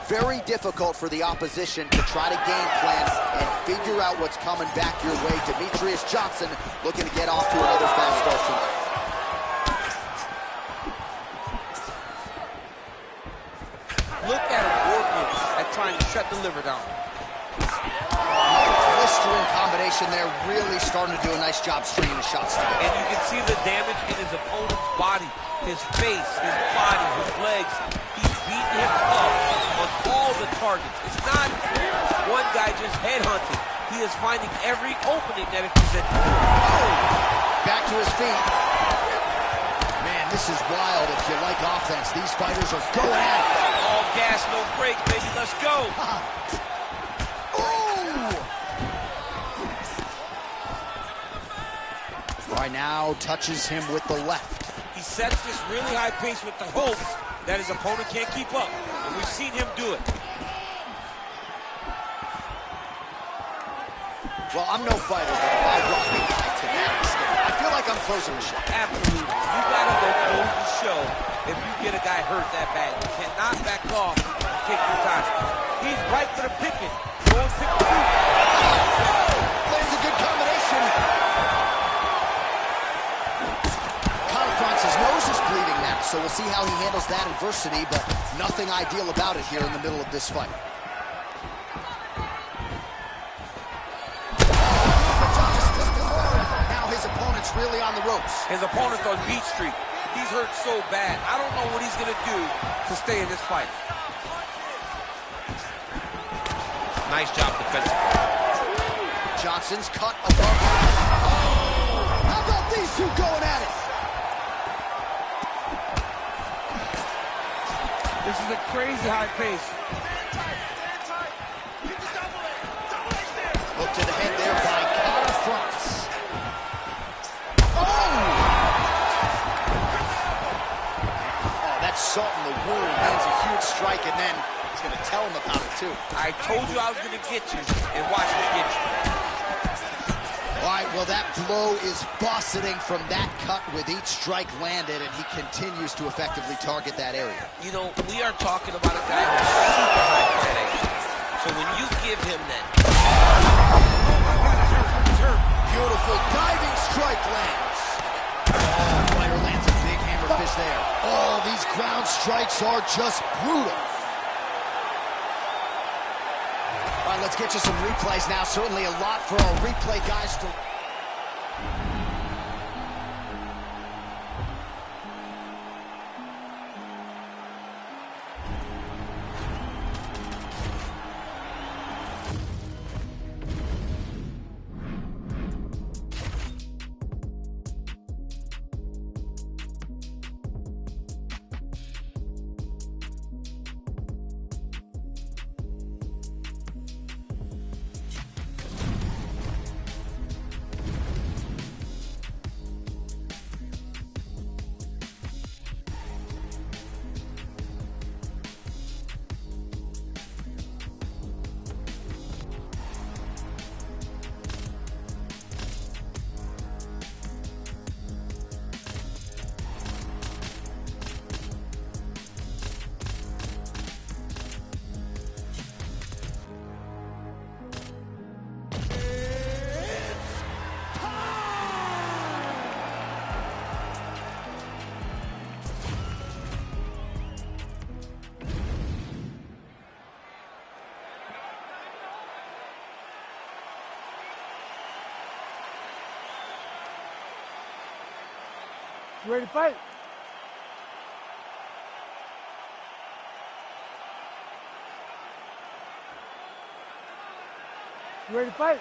very difficult for the opposition to try to game plan and figure out what's coming back your way. Demetrious Johnson looking to get off to another fast start tonight. Look at him working at trying to shut the liver down. Blistering combination there, really starting to do a nice job stringing the shots together. And you can see the damage in his opponent's body, his face, his body, his legs. He's beating him up on all the targets. It's not one guy just headhunting. He is finding every opening that is presented. Oh! Back to his feet. Man, this is wild if you like offense. These fighters are going at it. All gas, no brakes, baby. Let's go. Right now, touches him with the left. He sets this really high pace with the hope that his opponent can't keep up. And we've seen him do it. Well, I'm no fighter, but if I rock a guy to that extent, I feel like I'm closing the show. Absolutely. You gotta go close the show if you get a guy hurt that bad. You cannot back off and take your time. He's right for the picking. Go and pick the boot. There's a good combination. Confronts, his nose is bleeding now, so we'll see how he handles that adversity, but nothing ideal about it here in the middle of this fight. Really on the ropes. His opponent's on Beach Street. He's hurt so bad. I don't know what he's going to do to stay in this fight. Nice job defensively. Johnson's cut above. Oh! How about these two going at it? This is a crazy high pace. Stand tight. Keep the double leg. Double leg there. Hook to the head there by Confronts. Salt in the wound, lands a huge strike, and then he's going to tell him about it, too. I told you I was going to get you, and watch me get you. All right, well, that blow is buffeting from that cut with each strike landed, and he continues to effectively target that area. You know, we are talking about a guy with super high fight IQ. So when you give him that... Oh, my God, he's hurt. He's hurt. Beautiful diving strike lands. Oh, fighter lands a big hammerfish there. Oh, these ground strikes are just brutal. All right, let's get you some replays now. Certainly a lot for our replay guys to... You ready to fight? You ready to fight?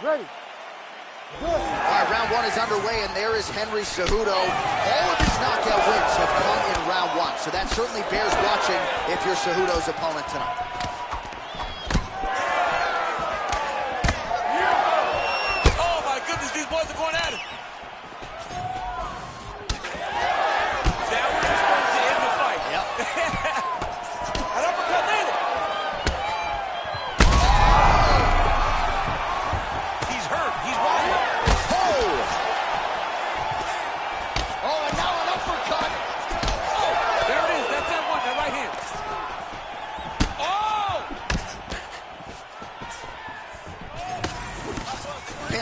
Ready. Good. All right, round one is underway, and there is Henry Cejudo. All of his knockout wins have come in round one, so that certainly bears watching if you're Cejudo's opponent tonight. Oh, my goodness, these boys are going at it. That was supposed to end the fight. Yep. An uppercut landed.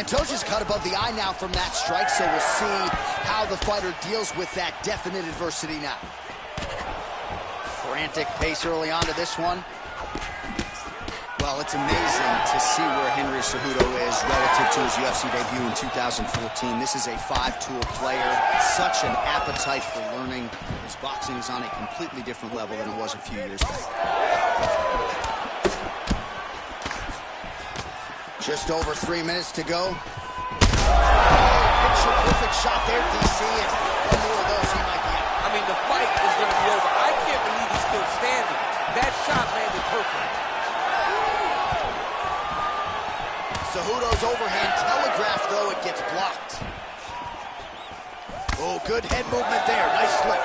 Pantosia's cut above the eye now from that strike, so we'll see how the fighter deals with that definite adversity now. Frantic pace early on to this one. Well, it's amazing to see where Henry Cejudo is relative to his UFC debut in 2014. This is a 5-tool player, such an appetite for learning. His boxing is on a completely different level than it was a few years back. Just over 3 minutes to go. Picture perfect shot there, DC, and one more of those he might be out. I mean, the fight is going to be over. I can't believe he's still standing. That shot landed perfect. Cejudo's overhand telegraph, though, it gets blocked. Oh, good head movement there. Nice slip.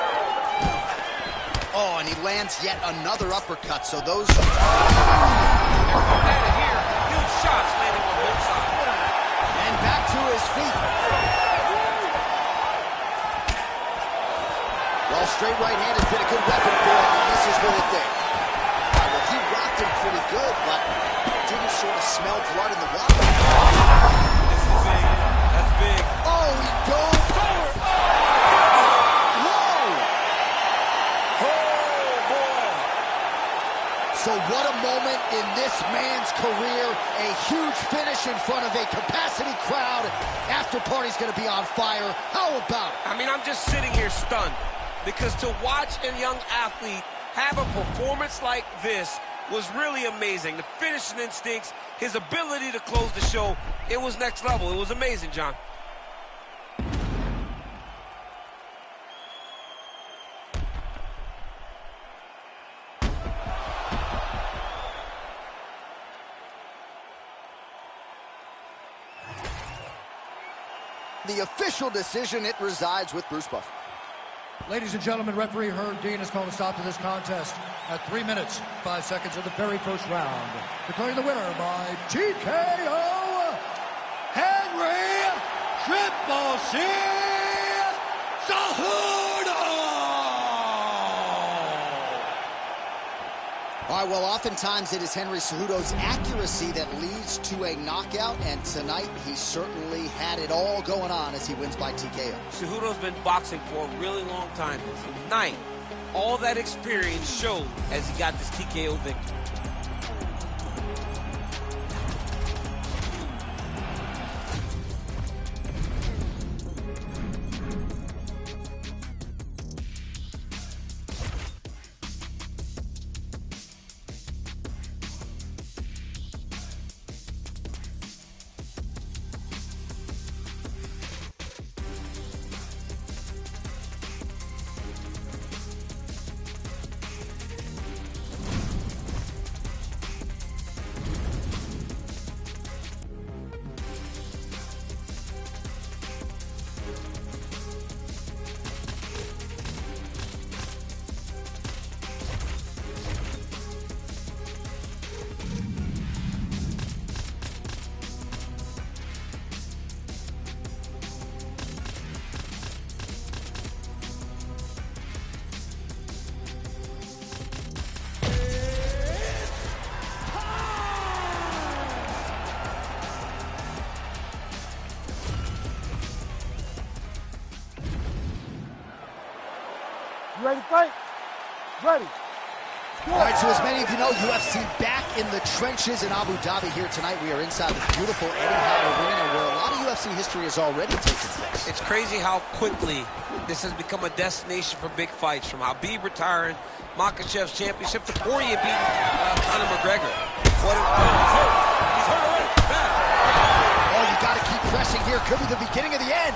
Oh, and he lands yet another uppercut, so those... Out of here. Huge shots landing on both sides. And back to his feet. Well, straight right hand has been a good weapon for him. He misses with it there. Well, he rocked him pretty good, but didn't sort of smell blood in the water. This is big. That's big. Oh, he goes forward. Whoa! Oh, boy. So what a moment in this man's career. A huge finish in front of a capacity crowd. After party's going to be on fire. How about it? I mean, I'm just sitting here stunned because to watch a young athlete have a performance like this was really amazing. The finishing instincts, his ability to close the show, it was next level. It was amazing, John. The official decision, it resides with Bruce Buffer. Ladies and gentlemen, referee Herb Dean has called a stop to this contest at 3 minutes, 5 seconds of the very first round. Declaring the winner by TKO, Henry Triple C Cejudo! All right, well, oftentimes it is Henry Cejudo's accuracy that leads to a knockout, and tonight he certainly had it all going on as he wins by TKO. Cejudo's been boxing for a really long time. Tonight, all that experience showed as he got this TKO victory. You ready to fight? Ready. All right, so as many of you know, UFC back in the trenches in Abu Dhabi here tonight. We are inside the beautiful Etihad Arena where a lot of UFC history has already taken place. It's crazy how quickly this has become a destination for big fights, from Habib retiring, Makhachev's championship, to Poirier beating Conor McGregor. He's hurt. He's hurt already. Oh, you got to keep pressing here. Could be the beginning of the end.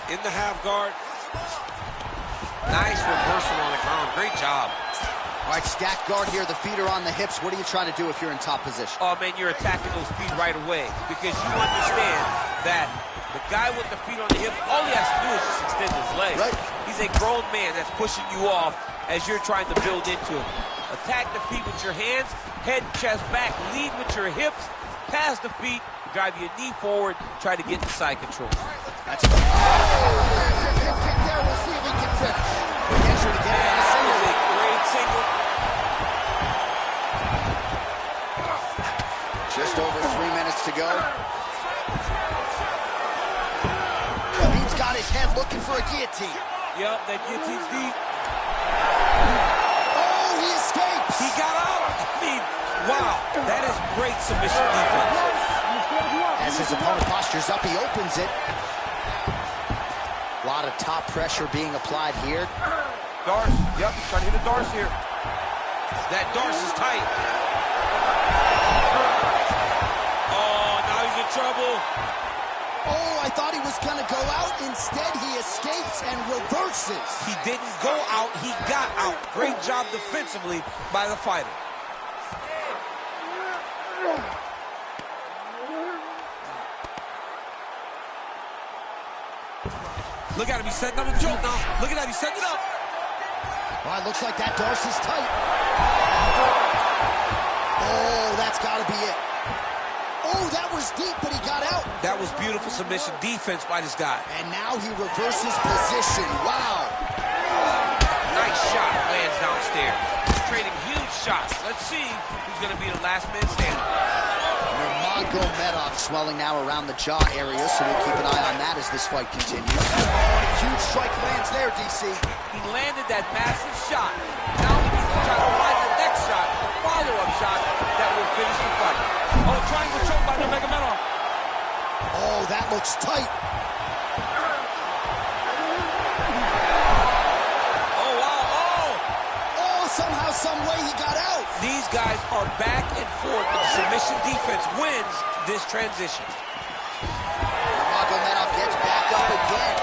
In the half guard. Nice reversal on the ground. Great job. All right, stacked guard here. The feet are on the hips. What are you trying to do if you're in top position? Oh, man, you're attacking those feet right away because you understand that the guy with the feet on the hip, all he has to do is just extend his legs. Right. He's a grown man that's pushing you off as you're trying to build into him. Attack the feet with your hands, head, chest back, lead with your hips, pass the feet, drive your knee forward, try to get the side control. That's there. We'll see if he can finish. Gets her to get it on the That single. was a great single. Yep, that guillotine's deep. Oh, he escapes. He got out. I mean, wow, that is great submission defense. As his opponent postures up, he opens it. A lot of top pressure being applied here. Darce, yep, he's trying to hit a Darce here. That Darce is tight. Oh, now he's in trouble. Oh, I thought he was gonna go out. Instead, he escapes and reverses. He didn't go out, he got out. Great job defensively by the fighter. Look at him, he's setting up a joke now. Look at that, he's setting it up. Well, it looks like that Darce is tight. Oh, that's gotta be it. Oh, that was deep, but he got out. That was beautiful submission defense by this guy. And now he reverses position. Wow. Nice shot, lands downstairs. He's trading huge shots. Let's see who's gonna be the last man standing. Nurmagomedov swelling now around the jaw area, so we'll keep an eye on that as this fight continues. Huge strike lands there, DC. He landed that massive shot. Now he needs to try to find the next shot, the follow-up shot that will finish the fight. Oh, triangle choke by Nurmagomedov. Oh, that looks tight. Oh, wow, oh! Oh, somehow, some way he got out. These guys are back and forth, but the submission defense wins this transition. Nurmagomedov gets back up again.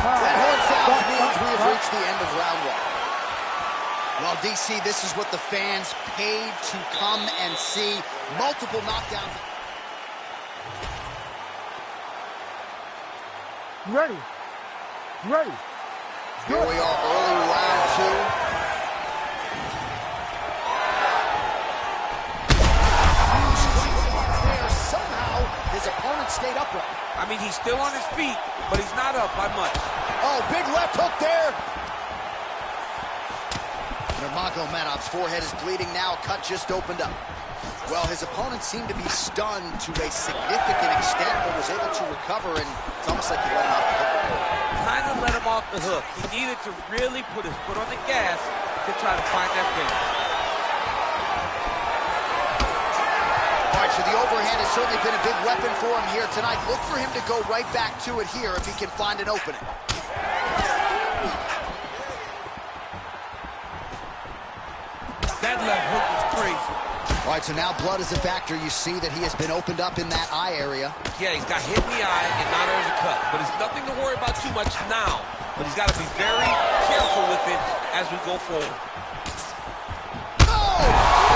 That horn sounds means we have reached the end of round one. Well, DC, this is what the fans paid to come and see. Multiple knockdowns. You ready? You ready? Here we are, early round two. There, somehow, his opponent stayed upright. I mean, he's still on his feet, but he's not up by much. Oh, big left hook there. Nurmagomedov's forehead is bleeding now. Cut just opened up. Well, his opponent seemed to be stunned to a significant extent, but was able to recover, and it's almost like he let him off the hook. Kind of let him off the hook. He needed to really put his foot on the gas to try to find that finish. All right, so the overhand has certainly been a big weapon for him here tonight. Look for him to go right back to it here if he can find an opening. That left hook was crazy. All right, so now blood is a factor. You see that he has been opened up in that eye area. Yeah, he's got hit in the eye, and now there's a cut. But it's nothing to worry about too much now. But he's got to be very careful with it as we go forward. Oh!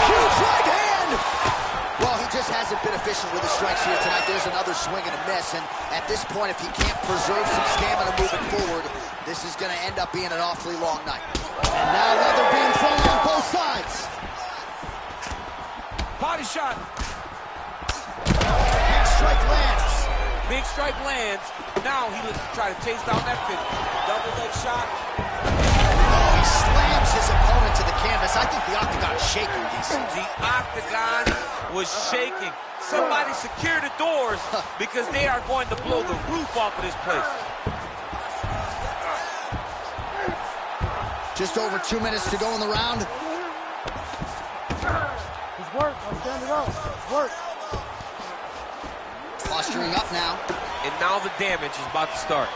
Huge right hand! Well, he just hasn't been efficient with his strikes here tonight. There's another swing and a miss, and at this point, if he can't preserve some stamina moving forward, this is going to end up being an awfully long night. And now leather being thrown on both sides. Body shot. Big strike lands. Big strike lands. Now he looks to try to chase down that finish. Double leg shot. Oh, he slams his opponent to the canvas. I think the octagon's shaking, DC. The octagon was shaking. Somebody secure the doors because they are going to blow the roof off of this place. Just over 2 minutes to go in the round. It's work. I'm standing up. It's work. Posturing up now. And now the damage is about to start.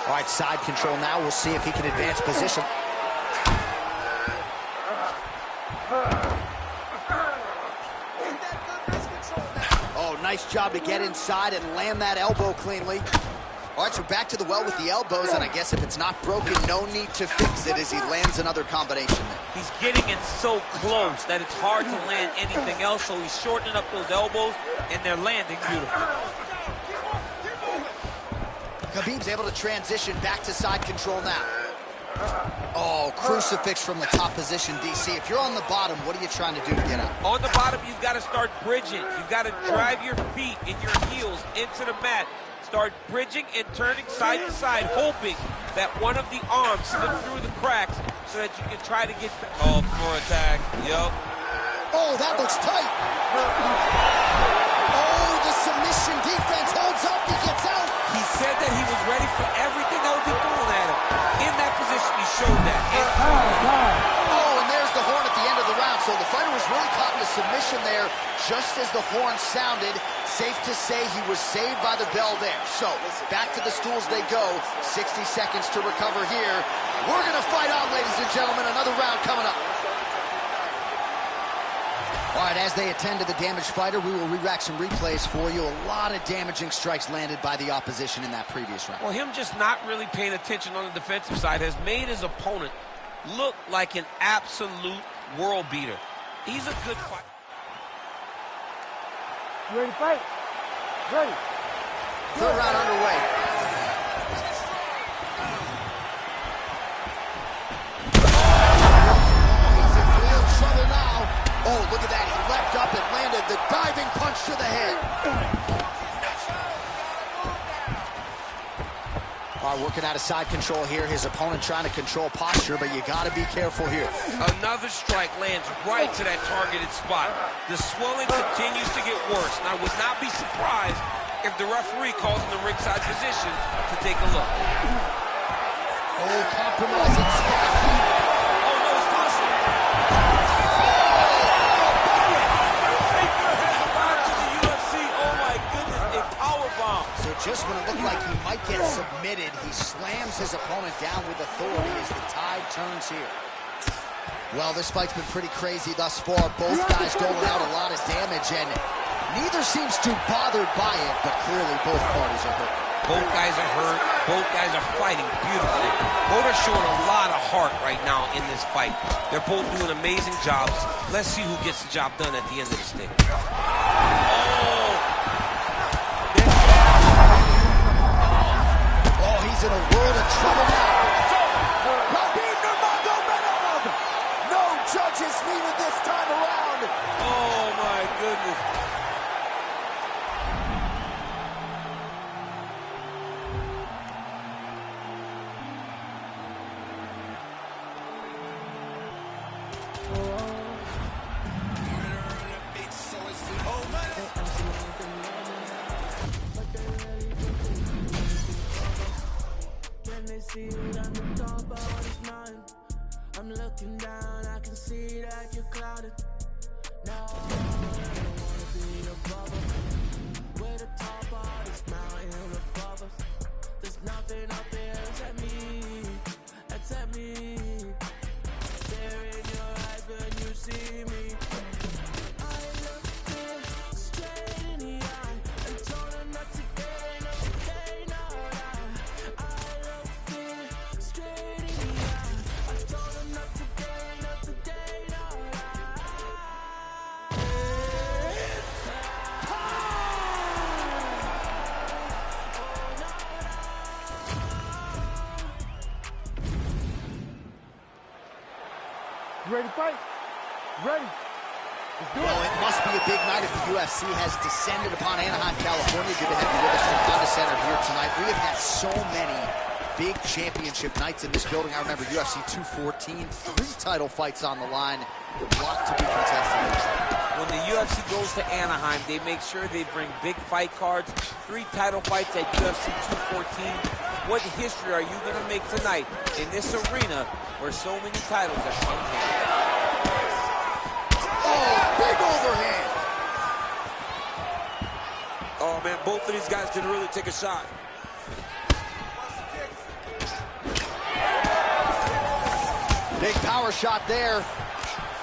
All right, side control now. We'll see if he can advance position. Oh, nice job to get inside and land that elbow cleanly. All right, so back to the well with the elbows, and I guess if it's not broken, no need to fix it as he lands another combination there. He's getting it so close that it's hard to land anything else, so he's shortening up those elbows, and they're landing beautifully. Khabib's able to transition back to side control now. Oh, crucifix from the top position, DC. If you're on the bottom, what are you trying to do to get out? On the bottom, you've got to start bridging. You've got to drive your feet and your heels into the mat. Start bridging and turning side to side, hoping that one of the arms slips through the cracks so that you can try to get... Oh, more attack. Yup. Oh, that looks tight. just as the horn sounded. Safe to say he was saved by the bell there. So, back to the stools they go. 60 seconds to recover here. We're going to fight on, ladies and gentlemen. Another round coming up. All right, as they attend to the damaged fighter, we will re-rack some replays for you. A lot of damaging strikes landed by the opposition in that previous round. Well, him just not really paying attention on the defensive side has made his opponent look like an absolute world beater. He's a good fighter. You ready to fight? Ready. Third round underway. He's in real trouble now. Oh, look at that. He leapt up and landed the diving punch to the head. All right, working out of side control here. His opponent trying to control posture, but you got to be careful here. Another strike lands right to that targeted spot. The swelling continues to get worse, and I would not be surprised if the referee calls in the ringside position to take a look. Oh, compromising spot. Oh, no, it's tossing. Oh, my goodness, a powerbomb. So just when it looked like he might get submitted, he slams his opponent down with authority as the tide turns here. Well, this fight's been pretty crazy thus far. Both guys doling out a lot of damage, and neither seems too bothered by it, but clearly both parties are hurt. Both guys are hurt. Both guys are fighting beautifully. Both are showing a lot of heart right now in this fight. They're both doing amazing jobs. Let's see who gets the job done at the end of the stick. Oh, he's in a world of trouble now. No judges needed this time around. Oh, my goodness. See it on the top of his mind. I'm looking down, I can see that you're clouded. Now I don't wanna be above us. We're the top of this mountain above us. There's nothing up there except me, except me. Stare in your eyes when you see me. I look fear straight in the eye and told her not to get enough today, no. You ready to fight? Ready. Let's do it. Well, it must be a big night if the UFC has descended upon Anaheim, California. Good to have you with us from Honda Center here tonight. We have had so many big championship nights in this building. I remember UFC 214, 3 title fights on the line. A lot to be contested. When the UFC goes to Anaheim, they make sure they bring big fight cards, 3 title fights at UFC 214. What history are you going to make tonight in this arena where so many titles are changing? Oh, big overhand. Oh, man, both of these guys can really take a shot. Big power shot there.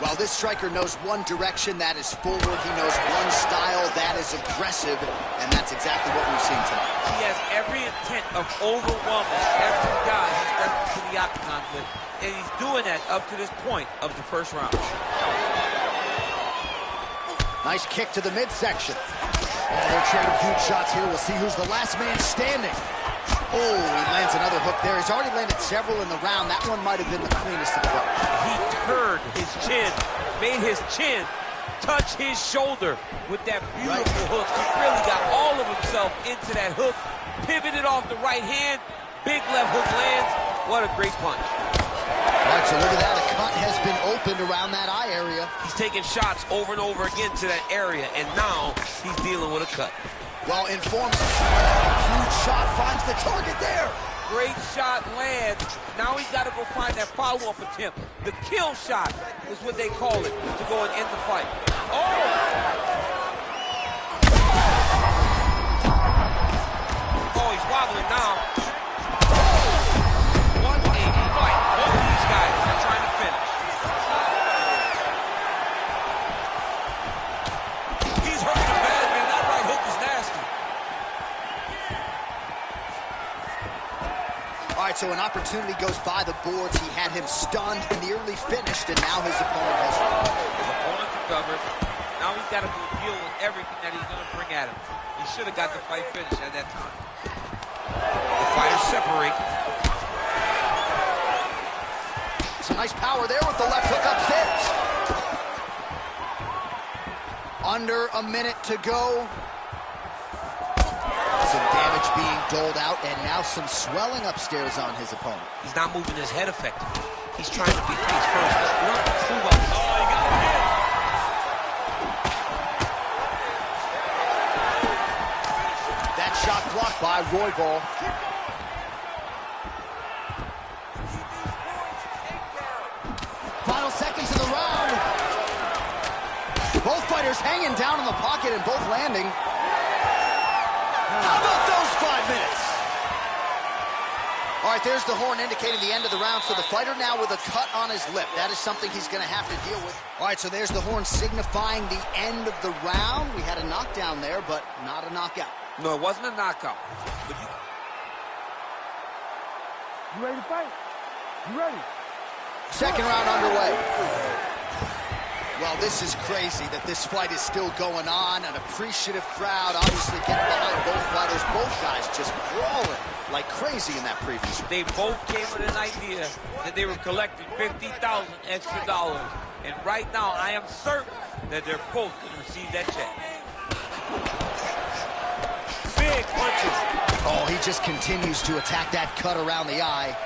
Well, this striker knows one direction, that is forward. He knows one style, that is aggressive, and that's exactly what we've seen tonight. He has every intent of overwhelming every guy he steps into the octagon with, and he's doing that up to this point of the first round. Nice kick to the midsection. Oh, they're trading huge shots here. We'll see who's the last man standing. Oh, he lands another hook there. He's already landed several in the round. That one might have been the cleanest of the bunch. He turned his chin, made his chin touch his shoulder with that beautiful hook. He really got all of himself into that hook, pivoted off the right hand, big left hook lands. What a great punch. All right, so look at that. A cut has been opened around that eye area. He's taking shots over and over again to that area, and now he's dealing with a cut. Well informed. Huge shot finds the target there. Great shot lands. Now he's got to go find that follow-up attempt. The kill shot is what they call it to go and end the fight. Oh! right, so an opportunity goes by the boards. He had him stunned, nearly finished, and now his opponent has... His opponent recovered. Now he's got to go deal with everything that he's going to bring at him. He should have got the fight finished at that time. The fighters separate. Some nice power there with the left hook upstairs. Under a minute to go. Some damage being doled out, and now some swelling upstairs on his opponent. He's not moving his head effectively. He's trying to be face first. Oh, he got hit. That shot blocked by Roybal. Final seconds of the round. Both fighters hanging down in the pocket and both landing. How about those 5 minutes? All right, there's the horn indicating the end of the round. So the fighter now with a cut on his lip. That is something he's going to have to deal with. All right, so there's the horn signifying the end of the round. We had a knockdown there, but not a knockout. No, it wasn't a knockout. But You ready to fight? You ready? Second round underway. Well, this is crazy that this fight is still going on. An appreciative crowd, obviously getting behind both fighters. Both guys just brawling like crazy in that previous round. they both came with an idea that they were collecting $50,000 extra dollars. And right now, I am certain that they're both going to receive that check. Big punches. Oh, he just continues to attack that cut around the eye.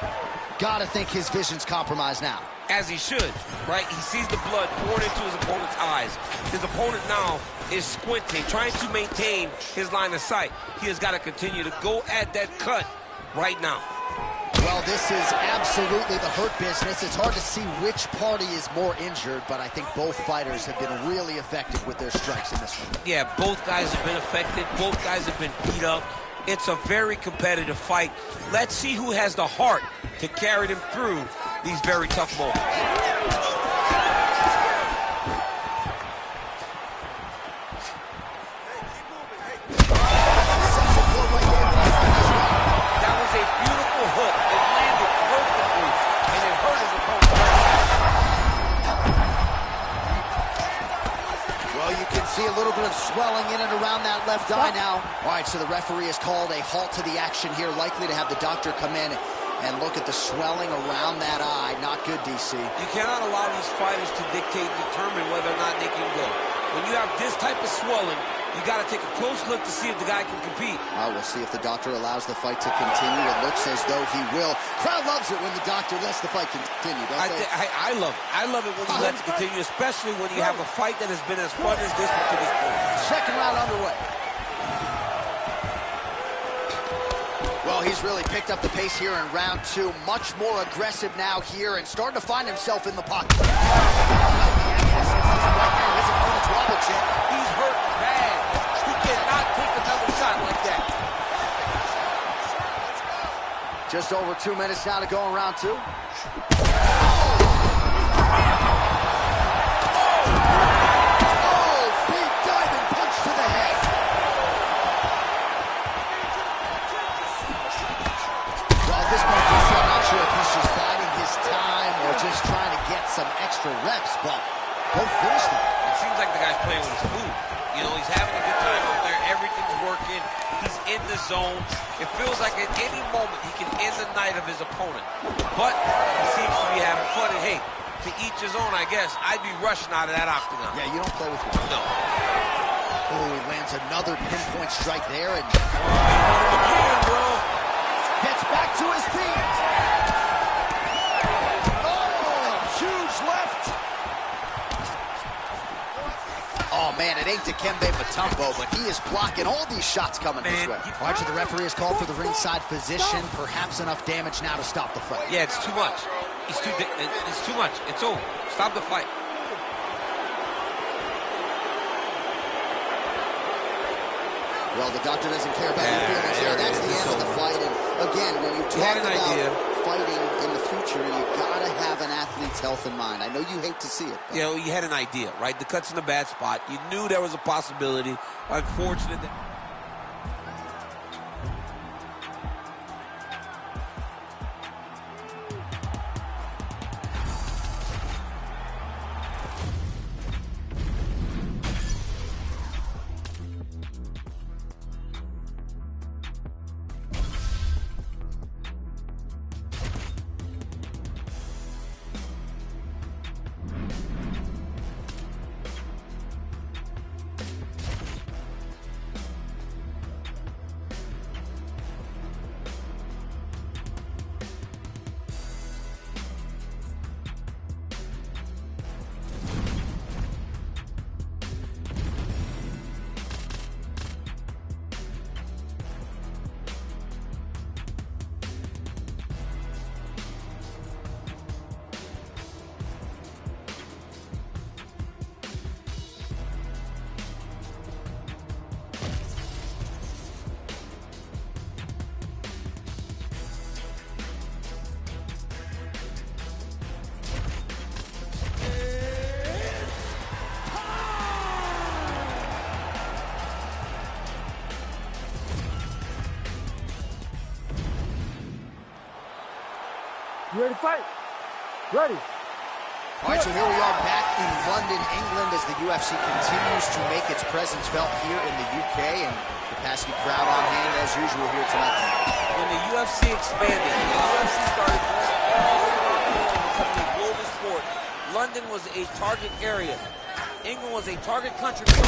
Gotta think his vision's compromised now. As he should, right? He sees the blood pouring into his opponent's eyes. His opponent now is squinting, trying to maintain his line of sight. He has got to continue to go at that cut right now. Well, this is absolutely the hurt business. It's hard to see which party is more injured, but I think both fighters have been really effective with their strikes in this one. Yeah, both guys have been affected. Both guys have been beat up. It's a very competitive fight. Let's see who has the heart to carry them through these very tough moments. That was a beautiful hook. It landed perfectly, and it hurt his opponent. Well, you can see a little bit of swelling in and around that left eye now. All right, so the referee has called a halt to the action here, likely to have the doctor come in and look at the swelling around that eye. Not good, DC. You cannot allow these fighters to dictate and determine whether or not they can go. When you have this type of swelling, you got to take a close look to see if the guy can compete. We'll see if the doctor allows the fight to continue. It looks as though he will. Crowd loves it when the doctor lets the fight continue, don't they? I love it. I love it when he lets it continue, especially when you have a fight that has been as fun as this one to this point. Second round underway. Well, he's really picked up the pace here in round two. Much more aggressive now here and starting to find himself in the pocket. His opponent's wobble check. He's hurt bad. He cannot take another shot like that. Just over 2 minutes now to go in round two. Some extra reps, but both finished it. It seems like the guy's playing with his food. You know, he's having a good time out there. Everything's working. He's in the zone. It feels like at any moment he can end the night of his opponent. But he seems to be having fun. And hey, to each his own, I guess. I'd be rushing out of that octagon. Yeah, you don't play with me. No. Oh, he lands another pinpoint strike there and Again, bro. gets back to his feet. Left. Oh, man, it ain't Dikembe Mutombo, but he is blocking all these shots coming this way. Watch it, the referee has called for the ringside physician. Perhaps enough damage now to stop the fight. Yeah, it's too much. It's too much. It's over. Stop the fight. Well, the doctor doesn't care about your feelings. Yeah, that's the end of the fight. And again, when you talk about fighting in the future, you gotta have an athlete's health in mind. I know you hate to see it. You know, you had an idea, right? The cut's in a bad spot. You knew there was a possibility. Unfortunate that... You ready to fight? Ready. All right, so here we are back in London, England, as the UFC continues to make its presence felt here in the UK, and capacity crowd on hand as usual here tonight. When the UFC expanded, when the UFC started going all around the world, becoming a global sport, London was a target area. England was a target country. Oh!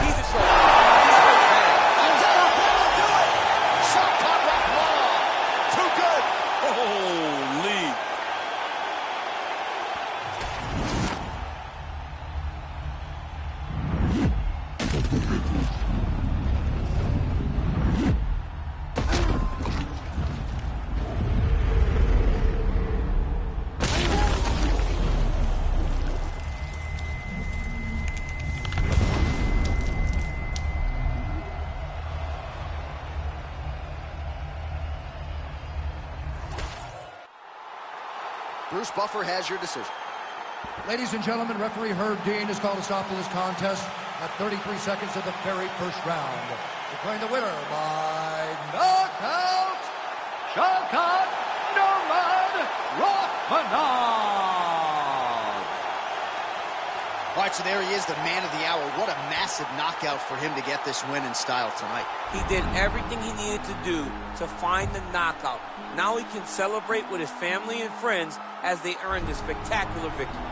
He's a troll. He's a bad. That'll do it! Shot caught right blood. Too good! Holy. Bruce Buffer has your decision. Ladies and gentlemen, referee Herb Dean has called a stop to this contest at 33 seconds of the very first round. Declaring the winner by knockout, Shakat Nurmagomedov. All right, so there he is, the man of the hour. What a massive knockout for him to get this win in style tonight. He did everything he needed to do to find the knockout. Now he can celebrate with his family and friends as they earn this spectacular victory.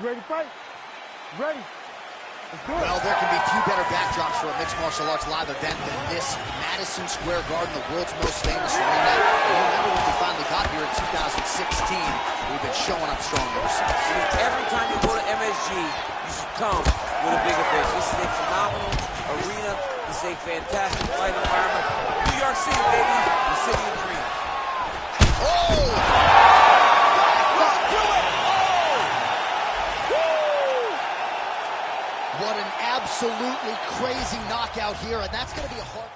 You ready to fight? Ready. Let's do it. Well, there can be few better backdrops for a mixed martial arts live event than this. Madison Square Garden, the world's most famous arena. And you remember when we finally got here in 2016, we've been showing up strong ever since. Every time you go to MSG, you should come with a bigger fish. This is a phenomenal arena. This is a fantastic fight environment. New York City, baby, the city of dreams. Oh! What an absolutely crazy knockout here, and that's going to be a hard...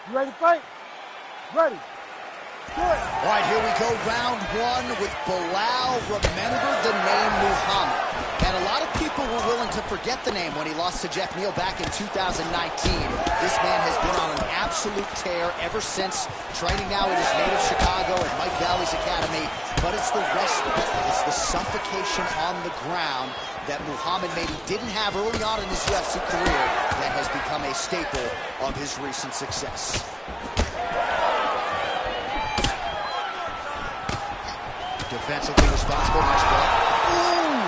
You ready to fight? Ready. Do it. All right, here we go, round one with Bilal. Remember the name Muhammad. And a lot of people were willing to forget the name when he lost to Jeff Neal back in 2019. This man has been on an absolute tear ever since, training now at his native Chicago at Mike Valley's Academy. but it's the wrestling. It's the suffocation on the ground that Muhammad maybe didn't have early on in his UFC career that has become a staple of his recent success. Defensively responsible, nice block. Ooh!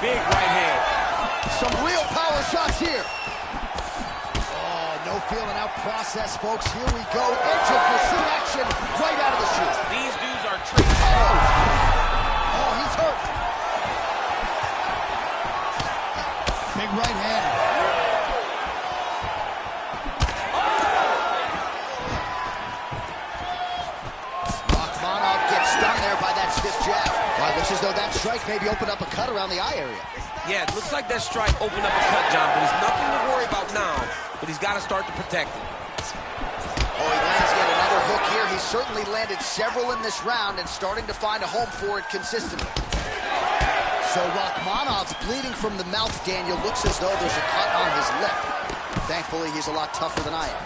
Big right hand. Some real power shots here. Oh, no feeling out process, folks. Here we go. Edge of pursuit action right out of the chute. These dudes are trained. Oh, he's hurt. Big right hand. Rachmanov gets stung there by that stiff jab. Well, it looks as though that strike maybe opened up a cut around the eye area. Yeah, it looks like that strike opened up a cut, John, but there's nothing to worry about now, but he's got to start to protect it. Oh, he lands yet another hook here. He's certainly landed several in this round and starting to find a home for it consistently. So Rachmanov's bleeding from the mouth, Daniel. Looks as though there's a cut on his lip. Thankfully, he's a lot tougher than I am.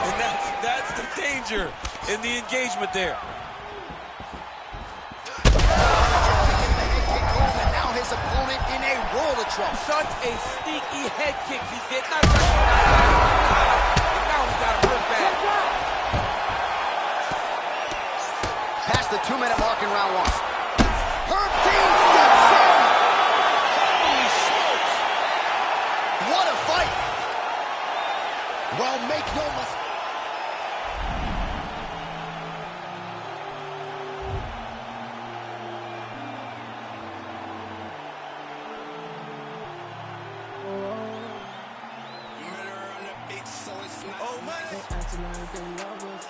And that's the danger in the engagement there. His opponent in a world of trouble. Such a sneaky head kick. He did not touch the and now he's got a hurt back. Past the 2-minute mark in round 1. Herb Dean steps in. Holy smokes. What a fight. Well, make no mistake. They acting like they love us,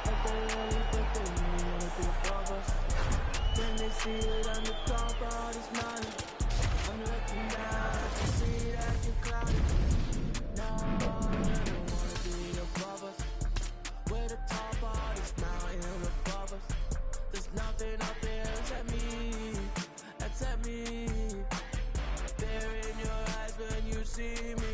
like they really think they really wanna be above us. Then they see it on the top of this mountain. I'm looking down, I see that you're clouded. No, they don't wanna be above us. We're the top of this mountain above us. There's nothing up there except me, except me. There in your eyes when you see me.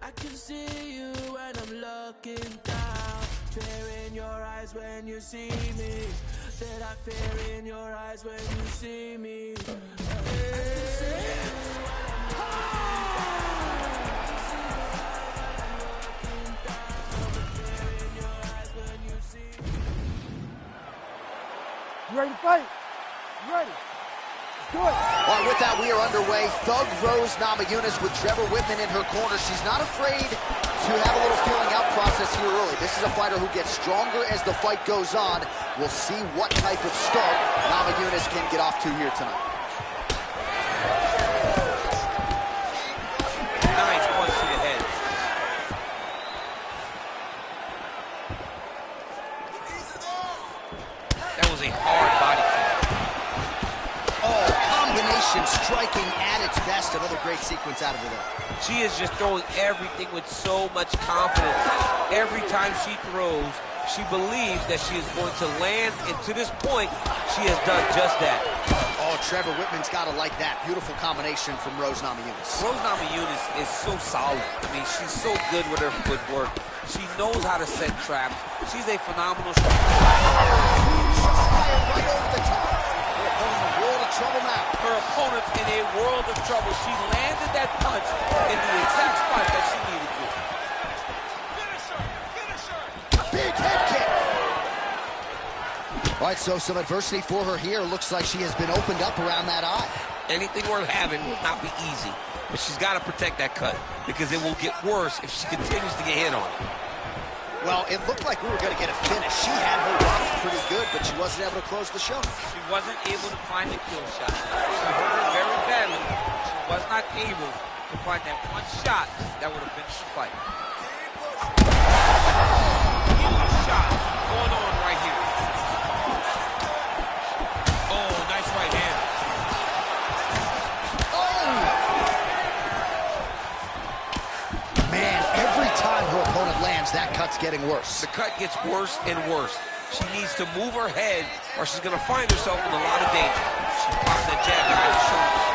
I can see you when I'm looking down. Fear in your eyes when you see me. That I fear in your eyes when you see me. You ready to fight? You ready? Do it. All right, with that, we are underway. Thug Rose Namajunas with Trevor Whitman in her corner. She's not afraid to have a little feeling out process here early. This is a fighter who gets stronger as the fight goes on. We'll see what type of start Namajunas can get off to here tonight. Nice punch to the head. That was a hard body kick. Striking at its best. Another great sequence out of her there. She is just throwing everything with so much confidence. Every time she throws, she believes that she is going to land, and to this point, she has done just that. Oh, Trevor Whitman's got to like that. Beautiful combination from Rose Namajunas. Rose Namajunas is so solid. I mean, she's so good with her footwork. She knows how to set traps. She's a phenomenal striker. Right over the top. Trouble now. Her opponent's in a world of trouble. She landed that punch in the exact spot that she needed to. Big head kick. All right, so some adversity for her here. Looks like she has been opened up around that eye. Anything worth having will not be easy, but she's got to protect that cut because it will get worse if she continues to get hit on. Well, it looked like we were going to get a finish. She had her rough pretty good, but she wasn't able to close the show. She wasn't able to find the kill shot. She hurt her very badly. She was not able to find that one shot that would have finished the fight. Huge shot going on right here. Oh, nice right hand. Man, every time her opponent lands, that cut's getting worse. The cut gets worse and worse. She needs to move her head or she's going to find herself in a lot of danger. She pops that jab behind the shoulders.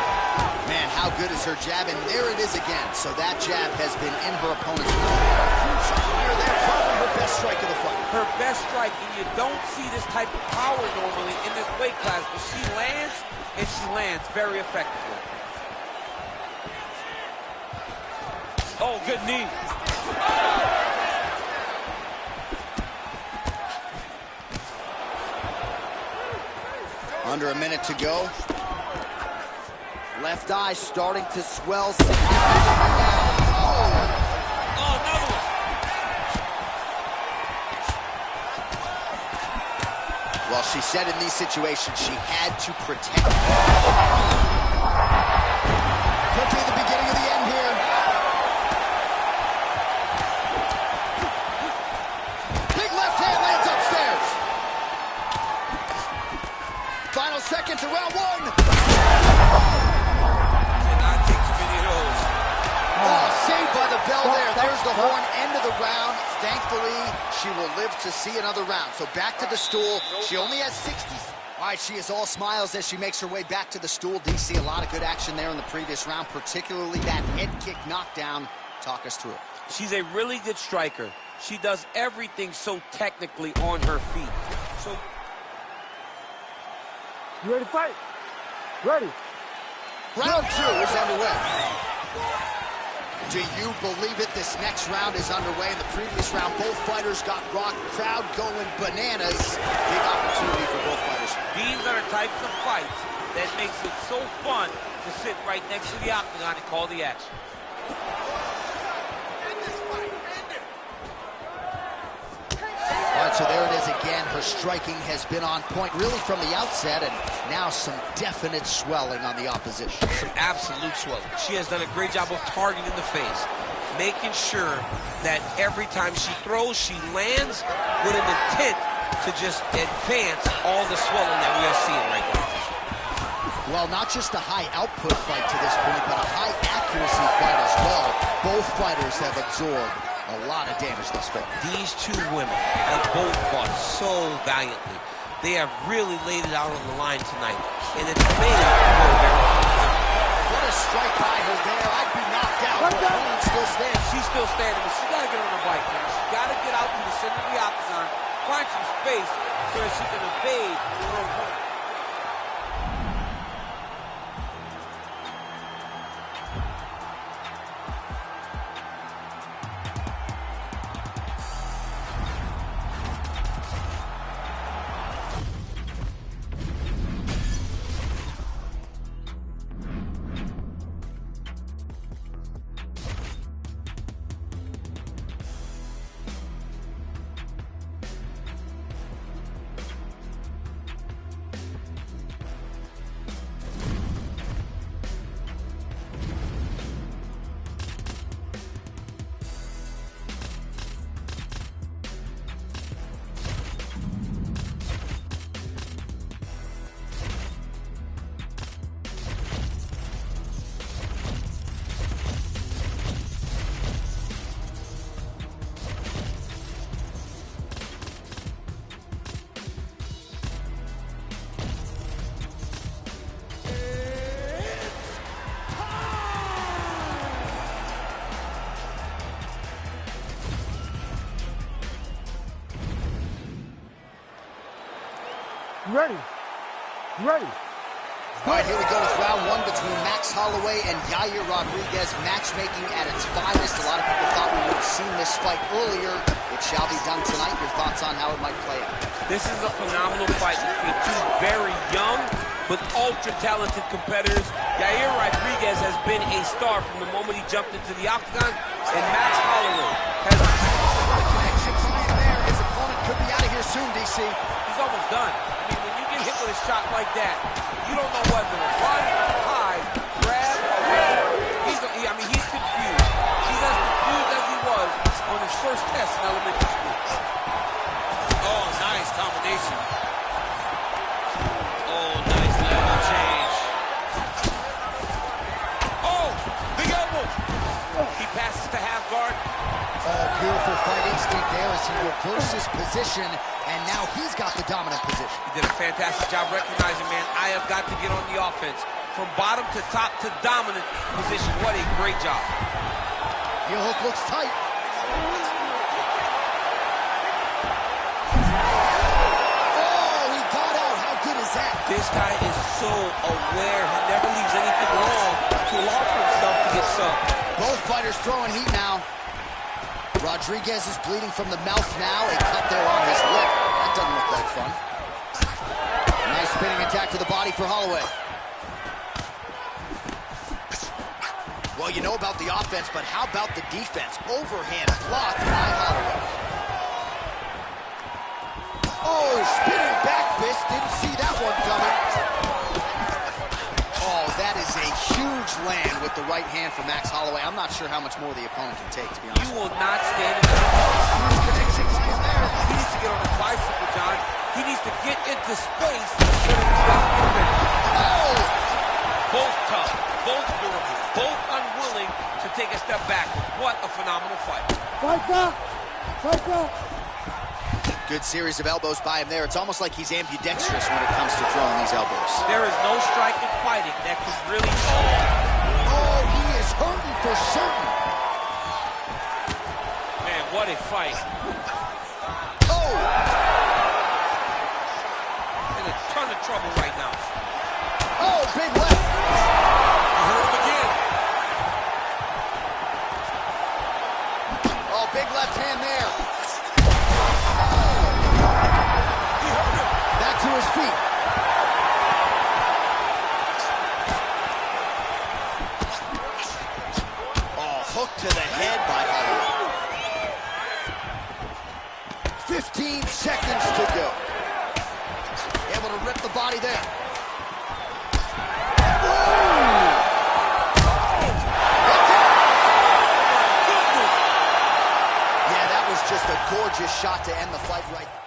Man, how good is her jab? And there it is again. So that jab has been in her opponent's mouth. There, probably her best strike of the fight. Her best strike, and you don't see this type of power normally in this weight class, but she lands, and she lands very effectively. Oh, good knee. Under a minute to go. Left eye starting to swell. Oh, another one. Well, she said in these situations she had to protect. Could be the beginning of the end here. Big left hand lands upstairs. Final seconds of round one. Cannot take too many of those. Oh, saved by the bell there. There's the horn, end of the round. Thankfully, she will live to see another round. So back to the stool. She only has 60. All right, she is all smiles as she makes her way back to the stool. DC, a lot of good action there in the previous round, particularly that head kick knockdown. Talk us through it. She's a really good striker. She does everything so technically on her feet. So, You ready to fight? Ready. Round two is underway. Do you believe it? This next round is underway. In the previous round, both fighters got rocked. Crowd going bananas. Big opportunity for both fighters. these are the types of fights that makes it so fun to sit right next to the octagon and call the action. All right, so there it is again. Her striking has been on point really from the outset, and now some definite swelling on the opposition. Some absolute swelling. She has done a great job of targeting the face, making sure that every time she throws, she lands with an intent to just advance all the swelling that we are seeing right now. Well, not just a high output fight to this point, but a high accuracy fight as well. Both fighters have absorbed a lot of damage thus far. These two women have both fought so valiantly. They have really laid it out on the line tonight, and it's made it go very hard. What a strike by her there. I'd be knocked out. Her opponent still stands. She's still standing, but she got to get on her bike, man. She got to get out to the center of the octagon, find some space so that she can evade her opponent. You ready? You ready? All right, here we go with round one between Max Holloway and Yair Rodriguez. Matchmaking at its finest. A lot of people thought we would have seen this fight earlier. It shall be done tonight. Your thoughts on how it might play out? This is a phenomenal fight between two very young but ultra-talented competitors. Yair Rodriguez has been a star from the moment he jumped into the octagon, and Max Holloway has... There, his opponent could be out of here soon, DC. He's almost done. I mean, when you get hit with a shot like that, you don't know whether to run, hide, grab, or whatever. first test in elementary school. Oh, nice combination. Oh, nice level change. Oh, big elbow. He passes to half guard. Oh, beautiful fight instinct there as he reverses position, and now he's got the dominant position. He did a fantastic job recognizing, man, I have got to get on the offense. From bottom to top to dominant position. What a great job. Heel hook looks tight. Oh, he got out. How good is that? This guy is so aware. He never leaves anything wrong to allow for himself to get subbed. Both fighters throwing heat now. Rodriguez is bleeding from the mouth now. A cut there on his lip. That doesn't look like fun. Nice spinning attack to the body for Holloway. Well, you know about the offense, but how about the defense? Overhand blocked by Holloway. Oh, spinning back fist. Didn't see that one coming. Oh, that is a huge land with the right hand for Max Holloway. I'm not sure how much more the opponent can take, to be honest. You will not stand in the huge connection by him there. He needs to get on his bicycle, John. He needs to get into space so that he's not moving. Oh! Both tough, both durable, both unwilling to take a step back. What a phenomenal fight. Fight back! Fight back! Good series of elbows by him there. It's almost like he's ambidextrous when it comes to throwing these elbows. There is no strike in fighting that could really... Oh, he is hurting for certain. Man, what a fight. Oh! In a ton of trouble right now. Oh, big left. You heard him again. Oh, big left hand there. He hurt him. Back to his feet. Oh, hook to the head by Holloway. 15 seconds to go. Able to rip the body there. Just a gorgeous shot to end the fight right there.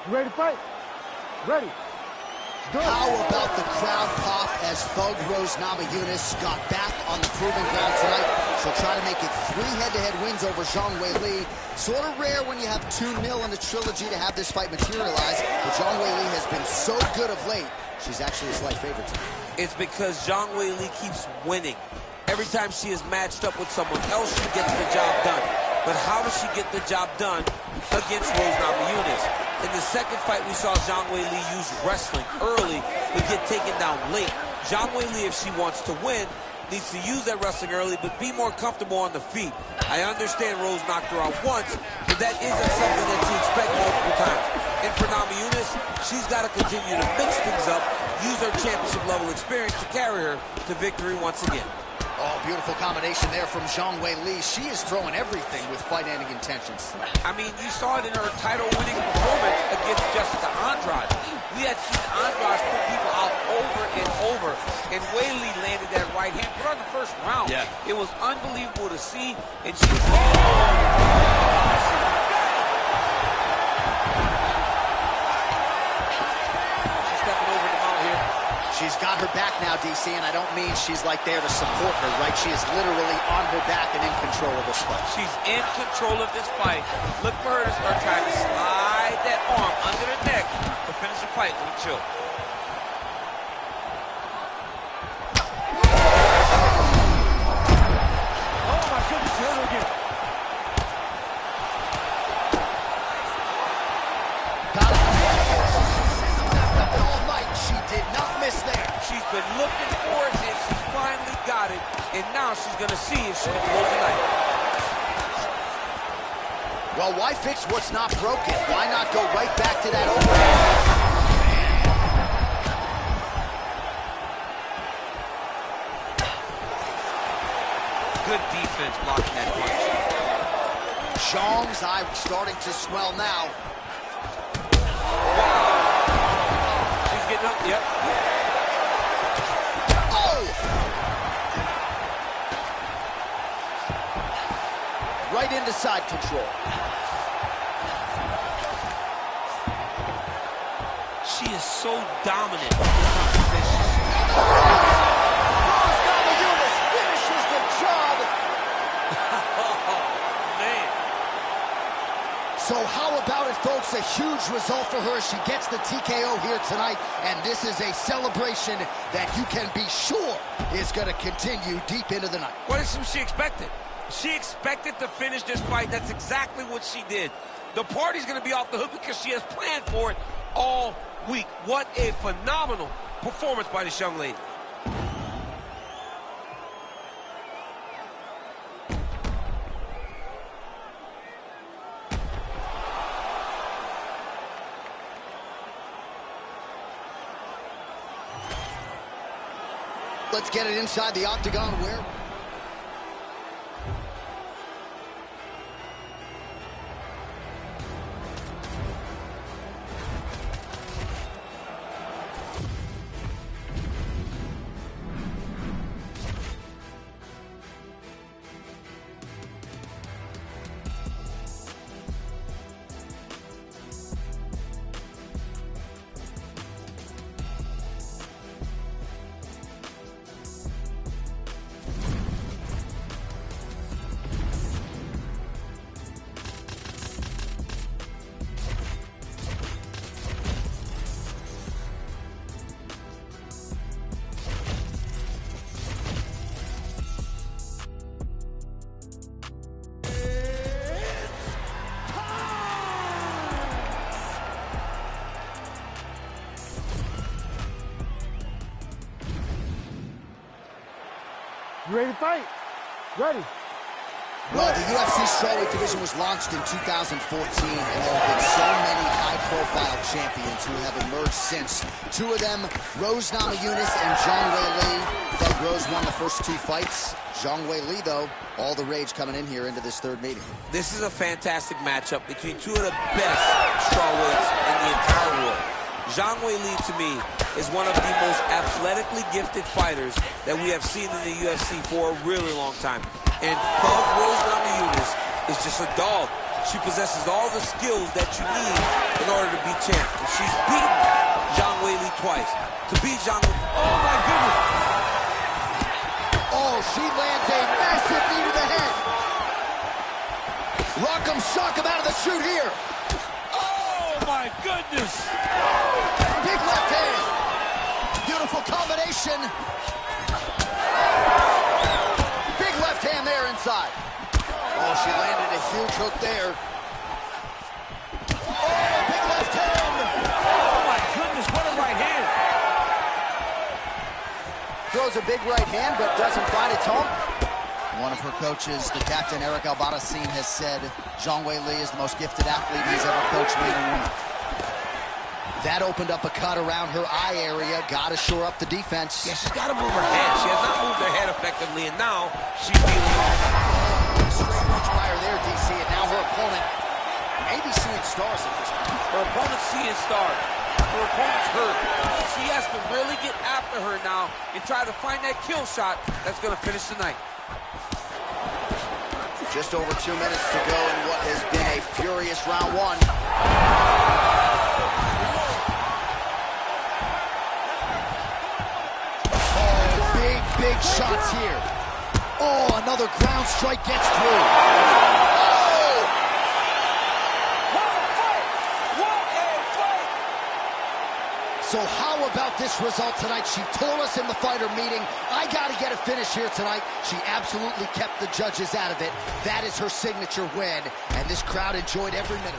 You ready to fight? Ready. Good. How about the crowd pop as Thug Rose Namajunas got back on the proving ground tonight? She'll try to make it 3 head-to-head wins over Zhang Weili. Sort of rare when you have 2-0 in a trilogy to have this fight materialize, but Zhang Weili has been so good of late, she's actually a slight favorite tonight. It's because Zhang Weili keeps winning. Every time she is matched up with someone else, she gets the job done. But how does she get the job done against Rose Namajunas? In the second fight, we saw Zhang Weili use wrestling early, but get taken down late. Zhang Weili, if she wants to win, needs to use that wrestling early, but be more comfortable on the feet. I understand Rose knocked her out once, but that isn't something that you expect multiple times. And for Namajunas, she's got to continue to mix things up, use her championship-level experience to carry her to victory once again. Oh, beautiful combination there from Zhang Weili. She is throwing everything with fight-ending intentions. I mean, you saw it in her title-winning performance against Jessica Andrade. We had seen Andrade put people out over and over, and Weili landed that right hand, put her in the first round. Yeah. It was unbelievable to see, and she was stepping over the mount here. She's got her back now, DC, and I don't mean she's like there to support her, right? She is literally on her back and in control of this fight. She's in control of this fight. Look for her to start trying to slide that arm under the neck to finish the fight with a chill. Oh my goodness, she hurt her again. Got it. All night. She did not miss there. She's been looking for it, and she finally got it. And now she's going to see if she can close the night. Well, why fix what's not broken? Why not go right back to that overhand? Good defense blocking that punch. Zhang's eye starting to swell now. She's getting up, yep. Oh! Right into side control. She is so dominant in this competition. Finishes the job. Oh, man. So how about it, folks? A huge result for her. She gets the TKO here tonight, and this is a celebration that you can be sure is going to continue deep into the night. What is she expected? She expected to finish this fight. That's exactly what she did. The party's going to be off the hook because she has planned for it all week. What a phenomenal performance by this young lady. Let's get it inside the octagon where... You ready to fight? Ready. Well, the UFC strawweight division was launched in 2014, and there have been so many high-profile champions who have emerged since. Two of them, Rose Namajunas and Zhang Weili. Thug Rose won the first two fights. Zhang Weili, though, all the rage coming in here into this third meeting. This is a fantastic matchup between two of the best strawweights in the entire world. Zhang Weili, to me, is one of the most athletically gifted fighters that we have seen in the UFC for a really long time. And Thug Rose Namajunas is just a dog. She possesses all the skills that you need in order to be champ. And she's beaten Zhang Weili twice. To beat Zhang Weili, oh my goodness! Oh, she lands a massive knee to the head. Rock'em sock him out of the chute here. Oh my goodness! Big left hand. Beautiful combination. Big left hand there inside. Oh, she landed a huge hook there. Oh, big left hand. Oh my goodness, what a right hand. Throws a big right hand, but doesn't find its home. One of her coaches, the captain, Eric Albarracin, has said Zhang Weili is the most gifted athlete he's ever coached, man and woman. That opened up a cut around her eye area. Got to shore up the defense. Yeah, she's got to move her head. She has not moved her head effectively, and now she's feeling it. Straight punch by her there, DC, and now her opponent may be seeing stars at this point. Her opponent's seeing stars. Her opponent's hurt. She has to really get after her now and try to find that kill shot that's going to finish the night. Just over 2 minutes to go in what has been a furious round one. big shots here. Oh, another ground strike gets through. So how about this result tonight? She told us in the fighter meeting, I got to get a finish here tonight. She absolutely kept the judges out of it. That is her signature win, and this crowd enjoyed every minute.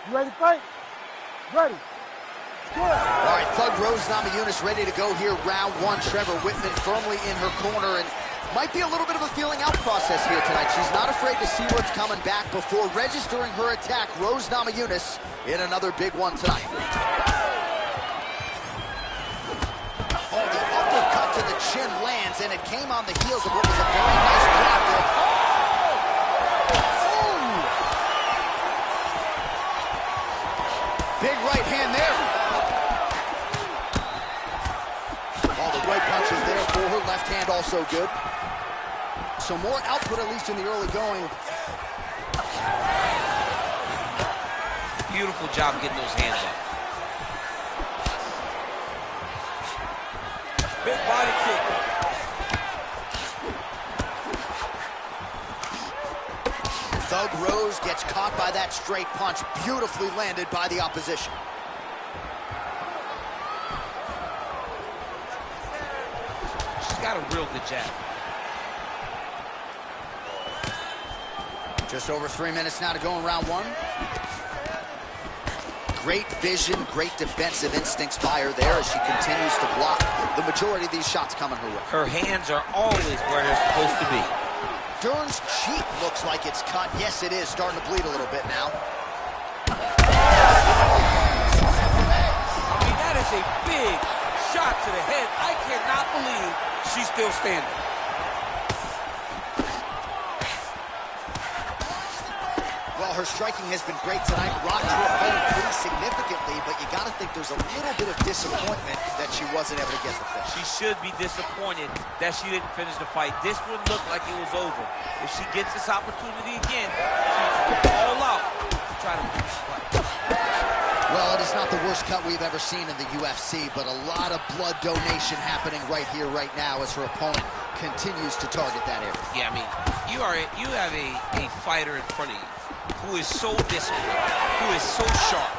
You ready to fight? Ready. Good. All right, Thug Rose Namajunas ready to go here. Round one. Trevor Whitman firmly in her corner, and might be a little bit of a feeling out process here tonight. She's not afraid to see what's coming back before registering her attack. Rose Namajunas in another big one tonight. Oh, the uppercut to the chin lands, and it came on the heels of what was a very nice block there. Big right hand there. All the right punches there for her. Left hand also good. So more output, at least in the early going. Beautiful job getting those hands up. Big body kick. Thug Rose gets caught by that straight punch, beautifully landed by the opposition. She's got a real good jab. Just over 3 minutes now to go in round one. Great vision, great defensive instincts by her there as she continues to block the majority of these shots coming her way. Her hands are always where they're supposed to be. Dern's cheek looks like it's cut. Yes, it is. Starting to bleed a little bit now. I mean, that is a big shot to the head. I cannot believe she's still standing. Well, her striking has been great tonight. Rocked her opponent pretty significantly, but you got to think there's a little bit of disappointment that she wasn't able to get the finish. She should be disappointed that she didn't finish the fight. This one looked like it was over. If she gets this opportunity again, she's all out to try to finish the fight. Well, it is not the worst cut we've ever seen in the UFC, but a lot of blood donation happening right here, right now, as her opponent continues to target that area. Yeah, I mean, you have a fighter in front of you who is so disciplined, who is so sharp.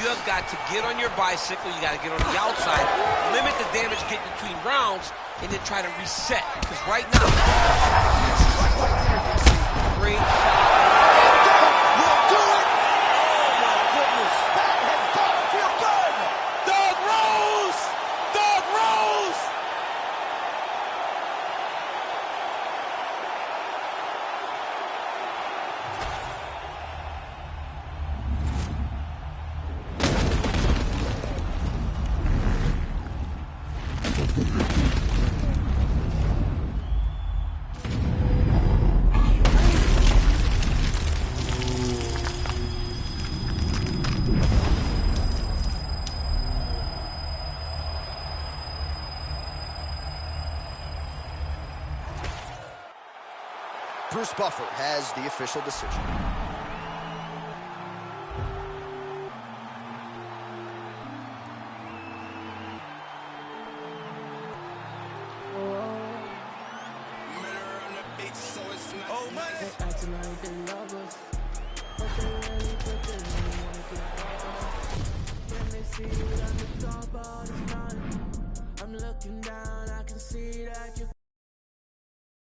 You have got to get on your bicycle, you got to get on the outside, limit the damage getting between rounds, and then try to reset. Because right now, great shot. We'll do it! Oh my goodness. That has got to feel good! Thug Rose! Thug Rose! Bruce Buffer has the official decision. They acting like they love us.